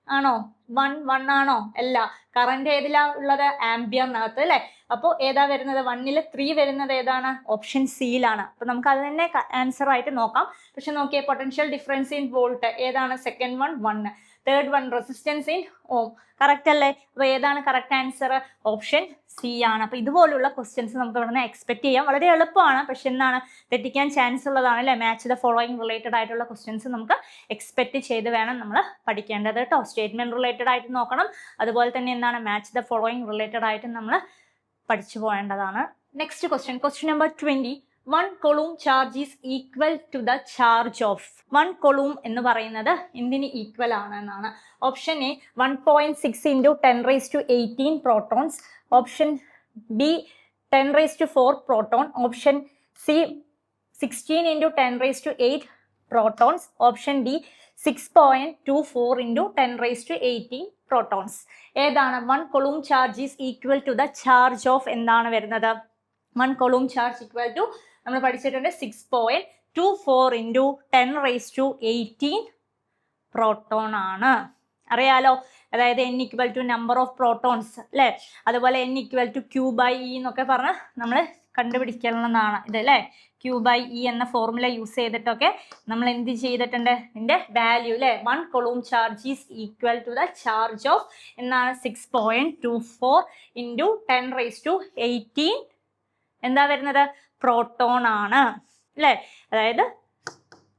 ആണോ? 1 ആണോ? അല്ല. കറന്റ് ഏതിലാ ഉള്ളത്? ആംപിയറിനകത്ത് അല്ലെ. അപ്പോൾ ഏതാ വരുന്നത്? 1ൽ 3 വരുന്നത് ഏതാണ്? ഓപ്ഷൻ സിയിലാണ്. അപ്പൊ നമുക്ക് അത് തന്നെ ആൻസർ ആയിട്ട് നോക്കാം. പക്ഷെ നോക്കിയേ, പൊട്ടൻഷ്യൽ ഡിഫറൻസ് ഇൻ വോൾട്ട് ഏതാണ്? Second 1, third 1 resistance in ohm. Correct അല്ലേ? അപ്പൊ ഏതാണ് കറക്റ്റ് ആൻസർ? ഓപ്ഷൻ സി ആണ്. അപ്പൊ ഇതുപോലുള്ള ക്വസ്റ്റ്യൻസ് നമുക്ക് ഇവിടെ നിന്ന് എക്സ്പെക്ട് ചെയ്യാം. വളരെ എളുപ്പമാണ്, പക്ഷെ എന്താണ് തെറ്റിക്കാൻ ചാൻസ് ഉള്ളതാണ് അല്ലേ. മാച്ച് ദ ഫോളോയിങ് റിലേറ്റഡ് ആയിട്ടുള്ള ക്വസ്റ്റ്യൻസ് നമുക്ക് എക്സ്പെക്ട് ചെയ്ത് വേണം നമ്മൾ പഠിക്കേണ്ടത് കേട്ടോ. സ്റ്റേറ്റ്മെന്റ് റിലേറ്റഡ് ആയിട്ട് നോക്കണം. അതുപോലെ തന്നെ എന്താണ് മാച്ച് ദ ഫോളോയിങ് റിലേറ്റഡ് ആയിട്ട് നമ്മൾ പഠിച്ചു പോകേണ്ടതാണ്. Next question number 20. 1 coulomb charge is equal to the charge of. 1 coulomb എന്ന് പറയുന്നത് എന്തിന് ഈക്വൽ ആണ് എന്നാണ്. Option A 1.6 into 10⁻18 protons. Option B 10⁴ proton. Option C 16 into 10⁸ protons. Option D 6.24 into 10⁻18 protons. ഏതാണ്? 1 coulomb charge is equal to the charge of എന്താണ് വരുന്നത്? 1 coulomb charge equal to നമ്മൾ പഠിച്ചിട്ടുണ്ട് 6.24 into 10⁻18 പ്രോട്ടോൺ ആണ്. അറിയാലോ. അതായത് n equal to number of protons അല്ലേ. അതുപോലെ n equal to Q/E എന്നൊക്കെ പറഞ്ഞ് നമ്മൾ കണ്ടുപിടിക്കുന്നതാണ് ഇത് അല്ലേ. Q/E എന്ന ഫോർമുല യൂസ് ചെയ്തിട്ടൊക്കെ നമ്മൾ എന്ത് ചെയ്തിട്ടുണ്ട്? ഇതിന്റെ വാല്യൂ അല്ലേ. 1 coulomb charge is equal to the charge of എന്നാണ് 6.24 into 10⁻18 എന്താ വരുന്നത്? പ്രോട്ടോൺ ആണ് അല്ലേ. അതായത്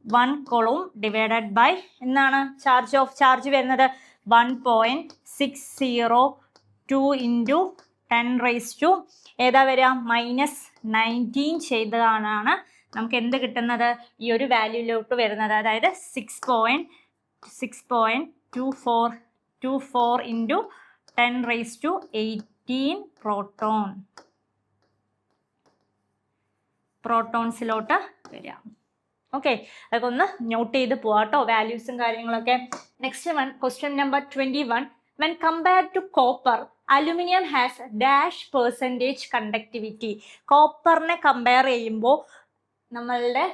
1 coulomb ഡിവൈഡഡ് ബൈ എന്താണ് ചാർജ് വരുന്നത്? 1.602 into 10⁻⁻ ഏതാ വരിക? -19 ചെയ്തതാണ് നമുക്ക് എന്ത് കിട്ടുന്നത്? ഈ ഒരു വാല്യൂയിലോട്ട് വരുന്നത്. അതായത് 6.24 into 10⁻18 പ്രോട്ടോൺസിലോട്ട് വരിക. ഓക്കെ, അതൊക്കെ ഒന്ന് നോട്ട് ചെയ്ത് പോവാട്ടോ, വാല്യൂസും കാര്യങ്ങളൊക്കെ. Next one, question number 21. When compared to copper, aluminium has dash percentage conductivity. കോപ്പറിനെ കമ്പയർ ചെയ്യുമ്പോൾ നമ്മളുടെ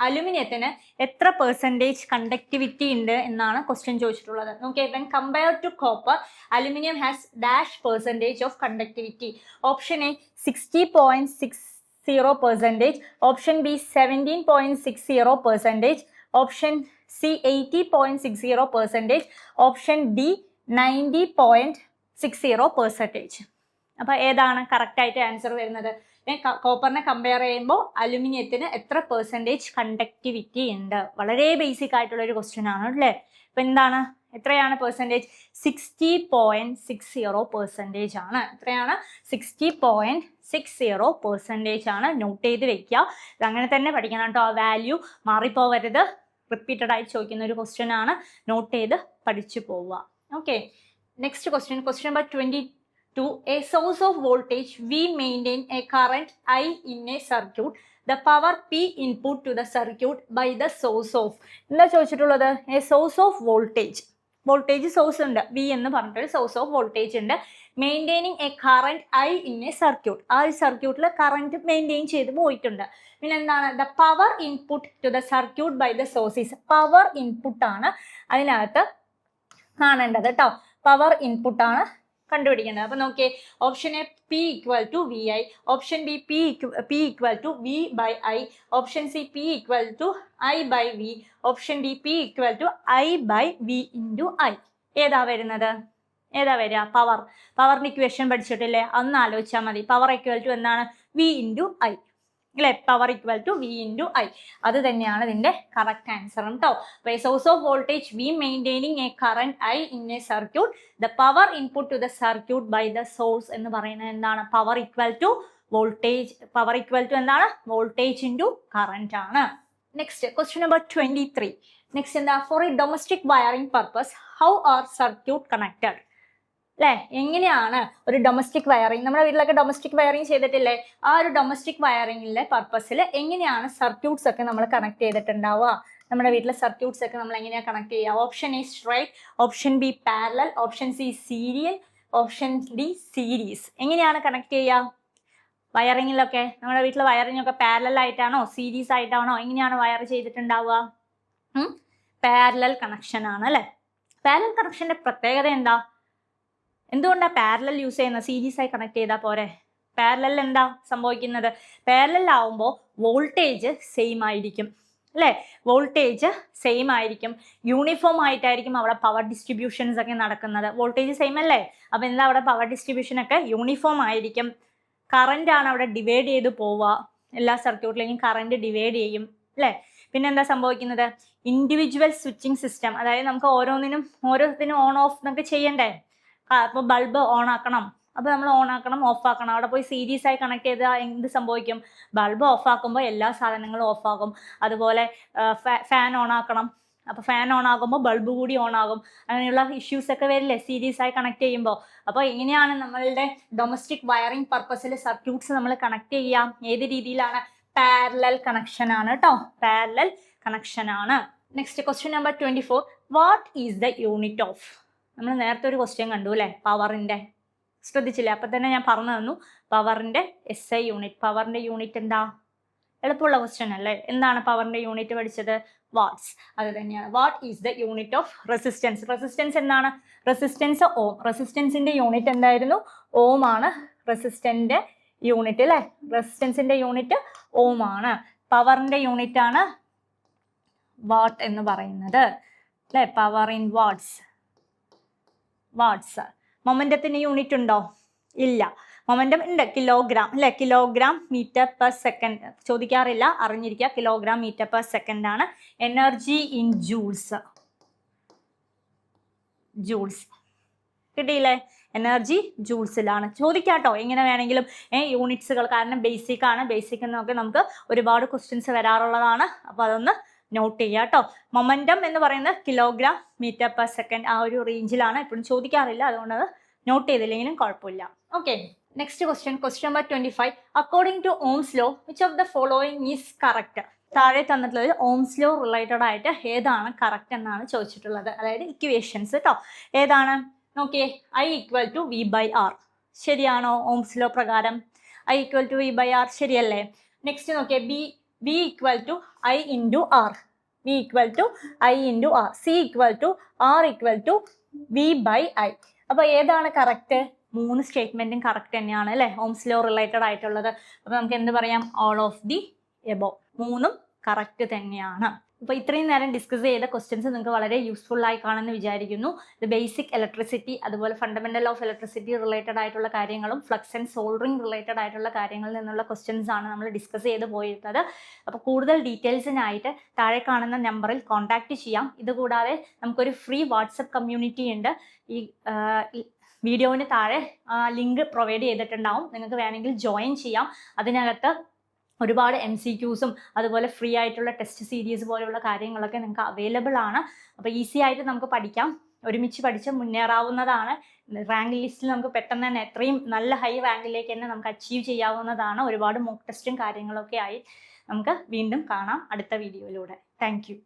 അലുമിനിയത്തിന് എത്ര പെർസെൻറ്റേജ് കണ്ടക്ടിവിറ്റി ഉണ്ട് എന്നാണ് ക്വസ്റ്റ്യൻ ചോദിച്ചിട്ടുള്ളത്. Okay, when compare to copper aluminium has dash percentage of conductivity. Option A 60.60%, option B 17.60%, option C 80.60%, option D 90.60%. അപ്പോൾ ഏതാണ് correct ആയിട്ട് ആൻസർ വരുന്നത്? കോപ്പറിനെ കമ്പയർ ചെയ്യുമ്പോൾ അലുമിനിയത്തിന് എത്ര പെർസെൻറ്റേജ് കണ്ടക്ടിവിറ്റി ഉണ്ട്? വളരെ ബേസിക് ആയിട്ടുള്ള ഒരു ക്വസ്റ്റ്യൻ ആണ് അല്ലേ? അപ്പൊ എന്താണ്, എത്രയാണ് പെർസെൻറ്റേജ്? 60.60% ആണ്. എത്രയാണ്? 60.60% ആണ്. നോട്ട് ചെയ്ത് വെക്കുക, ഇത് അങ്ങനെ തന്നെ പഠിക്കണം കേട്ടോ. ആ വാല്യൂ മാറിപ്പോവരുത്, റിപ്പീറ്റഡ് ആയിട്ട് ചോദിക്കുന്ന ഒരു ക്വസ്റ്റ്യൻ ആണ്. നോട്ട് ചെയ്ത് പഠിച്ചു പോവുക. Okay, next question, question number 22. A source of voltage V maintain a current I in a circuit. The power P input to the circuit by the source of. എന്താ ചോദിച്ചിട്ടുള്ളത്? A source of voltage. Voltage source ഉണ്ട്, V എന്ന് പറഞ്ഞിട്ടൊരു source of voltage ഉണ്ട്. Maintaining a current I in a circuit. ആ ഒരു സർക്യൂട്ടിൽ current maintain ചെയ്ത് പോയിട്ടുണ്ട്. പിന്നെ എന്താണ്? The power input to the circuit by the sources. Power input ആണ് അതിനകത്ത് കാണേണ്ടത് കേട്ടോ. പവർ ഇൻപുട്ട് ആണ് കണ്ടുപിടിക്കേണ്ടത്. അപ്പൊ നോക്കിയേ, option A P equal to V I, option B P equal to V by I, option C P equal to I by V, option D P equal to I by V into I. ഏതാ വരുന്നത്? ഏതാ വരിക? പവറിന്റെ equation പഠിച്ചിട്ടില്ലേ? അന്ന് ആലോചിച്ചാൽ മതി. Power equal to എന്താണ്? V into I അല്ലെ? Power equal to V into I. അത് തന്നെയാണ് ഇതിന്റെ കറക്റ്റ് ആൻസർ കേട്ടോ. അപ്പൊ source of voltage V maintaining a current I in a circuit, the power input to the circuit by the source എന്ന് പറയുന്നത് എന്താണ്? Power equal to voltage. Power equal to എന്താണ്? Voltage into current ആണ്. Next question number 23. Next എന്താ? For a domestic wiring purpose how are circuit connected? അല്ലെ, എങ്ങനെയാണ് ഒരു domestic wiring, നമ്മുടെ വീട്ടിലൊക്കെ ഡൊമസ്റ്റിക് വയറിംഗ് ചെയ്തിട്ടില്ലേ? ആ ഒരു ഡൊമസ്റ്റിക് വയറിംഗിലെ പർപ്പസിൽ എങ്ങനെയാണ് സർക്യൂട്ട്സ് ഒക്കെ നമ്മൾ കണക്ട് ചെയ്തിട്ടുണ്ടാവുക? നമ്മുടെ വീട്ടിലെ സർക്യൂട്ട്സ് ഒക്കെ നമ്മൾ എങ്ങനെയാണ് കണക്ട് ചെയ്യുക? Option A straight, option B parallel, option C serial, option D series. എങ്ങനെയാണ് കണക്ട് ചെയ്യുക വയറിങ്ങിലൊക്കെ? നമ്മുടെ വീട്ടിലെ വയറിംഗ് ഒക്കെ പാരലൽ ആയിട്ടാണോ സീരീസ് ആയിട്ടാണോ എങ്ങനെയാണ് വയർ ചെയ്തിട്ടുണ്ടാവുക? പാരലൽ കണക്ഷൻ ആണ് അല്ലെ? പാരലൽ കണക്ഷന്റെ പ്രത്യേകത എന്താ? എന്തുകൊണ്ടാണ് പാരലൽ യൂസ് ചെയ്യുന്നത്? സീരീസ് ആയി കണക്ട് ചെയ്താൽ പോരെ? പാരലൽ എന്താ സംഭവിക്കുന്നത്? പാരലൽ ആവുമ്പോൾ വോൾട്ടേജ് സെയിം ആയിരിക്കും അല്ലേ? വോൾട്ടേജ് സെയിം ആയിരിക്കും, യൂണിഫോം ആയിട്ടായിരിക്കും അവിടെ പവർ ഡിസ്ട്രിബ്യൂഷൻസ് ഒക്കെ നടക്കുന്നത്. വോൾട്ടേജ് സെയിം അല്ലേ? അപ്പൊ എന്താ അവിടെ പവർ ഡിസ്ട്രിബ്യൂഷൻ ഒക്കെ യൂണിഫോം ആയിരിക്കും. കറന്റ് ആണ് അവിടെ ഡിവൈഡ് ചെയ്ത് പോവുക. എല്ലാ സർക്യൂട്ടിലേക്കും കറന്റ് ഡിവൈഡ് ചെയ്യും അല്ലേ? പിന്നെ എന്താ സംഭവിക്കുന്നത്? ഇൻഡിവിജ്വൽ സ്വിച്ചിങ് സിസ്റ്റം, അതായത് നമുക്ക് ഓരോത്തിനും ഓൺ ഓഫ് എന്നൊക്കെ ചെയ്യണ്ടേ? അപ്പോൾ ബൾബ് ഓൺ ആക്കണം, അപ്പോൾ നമ്മൾ ഓൺ ആക്കണം ഓഫ് ആക്കണം. അവിടെ പോയി സീരീസ് ആയി കണക്ട് ചെയ്താൽ എന്ത് സംഭവിക്കും? ബൾബ് ഓഫ് ആക്കുമ്പോൾ എല്ലാ സാധനങ്ങളും ഓഫ് ആകും. അതുപോലെ ഫാൻ ഓൺ ആക്കണം, അപ്പോൾ ഫാൻ ഓൺ ആകുമ്പോൾ ബൾബ് കൂടി ഓൺ ആകും. അങ്ങനെയുള്ള ഇഷ്യൂസ് ഒക്കെ വരില്ലേ സീരീസ് ആയി കണക്ട് ചെയ്യുമ്പോൾ? അപ്പോൾ എങ്ങനെയാണ് നമ്മളുടെ ഡൊമസ്റ്റിക് വയറിംഗ് പർപ്പസിൽ സർക്യൂട്ട്സ് നമ്മൾ കണക്ട് ചെയ്യാം? ഏത് രീതിയിലാണ്? പാരലൽ കണക്ഷൻ ആണ് കേട്ടോ, പാരലൽ കണക്ഷൻ ആണ്. Next question number 24. What is the unit of? നമ്മൾ നേരത്തെ ഒരു ക്വസ്റ്റ്യൻ കണ്ടു അല്ലേ, പവറിന്റെ. ശ്രദ്ധിച്ചില്ലേ? അപ്പൊ തന്നെ ഞാൻ പറഞ്ഞു തന്നു പവറിന്റെ SI യൂണിറ്റ്. പവറിന്റെ യൂണിറ്റ് എന്താ? എളുപ്പമുള്ള ക്വസ്റ്റ്യൻ അല്ലേ? എന്താണ് പവറിന്റെ യൂണിറ്റ് പഠിച്ചത്? വാട്ട്സ്. അത് തന്നെയാണ്. What is the unit of resistance? Resistance എന്താണ്? റെസിസ്റ്റൻസ് ഓം. റെസിസ്റ്റൻസിന്റെ യൂണിറ്റ് എന്തായിരുന്നു? ഓം ആണ് റെസിസ്റ്റന്റ് യൂണിറ്റ് അല്ലേ? റെസിസ്റ്റൻസിന്റെ യൂണിറ്റ് ഓം ആണ്. പവറിന്റെ യൂണിറ്റ് ആണ് വാട്ട് എന്ന് പറയുന്നത് അല്ലെ? Power in watts. വാട്ട്സ്. മൊമെന്റത്തിന് യൂണിറ്റ് ഉണ്ടോ? ഇല്ല. മൊമെന്റം ഉണ്ട്, കിലോഗ്രാം അല്ലെ? Kilogram metre per second. ചോദിക്കാറില്ല, അറിഞ്ഞിരിക്കുക. കിലോഗ്രാം മീറ്റർ പെർ സെക്കൻഡ് ആണ്. Energy in joules. ജൂൾസ് കിട്ടിയില്ലേ? എനർജി ജൂൾസിലാണ്. ചോദിക്കാട്ടോ എങ്ങനെ വേണമെങ്കിലും യൂണിറ്റ്സുകൾ, കാരണം ബേസിക് ആണ്. ബേസിക് എന്നൊക്കെ നമുക്ക് ഒരുപാട് ക്വസ്റ്റ്യൻസ് വരാറുള്ളതാണ്. അപ്പോൾ അതൊന്ന് നോട്ട് ചെയ്യുക കേട്ടോ. മൊമെന്റം എന്ന് പറയുന്നത് കിലോഗ്രാം മീറ്റർ പെർ സെക്കൻഡ് ആ ഒരു റേഞ്ചിലാണ്. എപ്പോഴും ചോദിക്കാറില്ല, അതുകൊണ്ട് അത് നോട്ട് ചെയ്തില്ലെങ്കിലും കുഴപ്പമില്ല. Okay, next question, question number 25. According to Ohm's law which of the following is correct? താഴെ തന്നിട്ടുള്ളത് ഓംസ് ലോ റിലേറ്റഡ് ആയിട്ട് ഏതാണ് കറക്റ്റ് എന്നാണ് ചോദിച്ചിട്ടുള്ളത്, അതായത് ഇക്വേഷൻസ് കേട്ടോ. ഏതാണ് നോക്കിയേ, I=V/R ശരിയാണോ? ഓംസ് ലോ പ്രകാരം I=V/R ശരിയല്ലേ? നെക്സ്റ്റ് നോക്കിയേ, V=I × R, V=I × R, C=R=V/I. അപ്പൊ ഏതാണ് കറക്റ്റ്? 3 സ്റ്റേറ്റ്മെന്റും കറക്റ്റ് തന്നെയാണ് അല്ലെ, ഓംസ് ലോ റിലേറ്റഡ് ആയിട്ടുള്ളത്. അപ്പൊ നമുക്ക് എന്ത് പറയാം? ഓൾ ഓഫ് ദി എബോ, 3ഉം കറക്റ്റ് തന്നെയാണ്. അപ്പോൾ ഇത്രയും നേരം ഡിസ്കസ് ചെയ്ത ക്വസ്റ്റ്യൻസ് നിങ്ങൾക്ക് വളരെ യൂസ്ഫുൾ ആയി കാണുമെന്ന് വിചാരിക്കുന്നു. ഇത് ബേസിക് ഇലക്ട്രിസിറ്റി, അതുപോലെ ഫണ്ടമെന്റൽ ഓഫ് ഇലക്ട്രിസിറ്റി റിലേറ്റഡ് ആയിട്ടുള്ള കാര്യങ്ങളും ഫ്ലക്സ് ആൻഡ് സോൾഡറിംഗ് റിലേറ്റഡ് ആയിട്ടുള്ള കാര്യങ്ങളിൽ നിന്നുള്ള ക്വസ്റ്റ്യൻസ് ആണ് നമ്മൾ ഡിസ്കസ് ചെയ്ത് പോയിരുന്നത്. അപ്പോൾ കൂടുതൽ ഡീറ്റെയിൽസിനായിട്ട് താഴെ കാണുന്ന നമ്പറിൽ കോൺടാക്ട് ചെയ്യാം. ഇതുകൂടാതെ നമുക്കൊരു ഫ്രീ വാട്സപ്പ് കമ്മ്യൂണിറ്റി ഉണ്ട്. ഈ വീഡിയോന് താഴെ ലിങ്ക് പ്രൊവൈഡ് ചെയ്തിട്ടുണ്ടാവും, നിങ്ങൾക്ക് വേണമെങ്കിൽ ജോയിൻ ചെയ്യാം. അതിനകത്ത് ഒരുപാട് MCQസും അതുപോലെ ഫ്രീ ആയിട്ടുള്ള ടെസ്റ്റ് സീരീസ് പോലെയുള്ള കാര്യങ്ങളൊക്കെ നിങ്ങൾക്ക് അവൈലബിൾ ആണ്. അപ്പോൾ ഈസി ആയിട്ട് നമുക്ക് പഠിക്കാം, ഒരുമിച്ച് പഠിച്ച് മുന്നേറാവുന്നതാണ്. റാങ്ക് ലിസ്റ്റിൽ നമുക്ക് പെട്ടെന്ന് തന്നെ എത്രയും നല്ല ഹൈ റാങ്കിലേക്ക് തന്നെ നമുക്ക് അച്ചീവ് ചെയ്യാവുന്നതാണ്. ഒരുപാട് മോക്ക് ടെസ്റ്റും കാര്യങ്ങളൊക്കെ ആയി നമുക്ക് വീണ്ടും കാണാം അടുത്ത വീഡിയോയിലൂടെ. Thank you.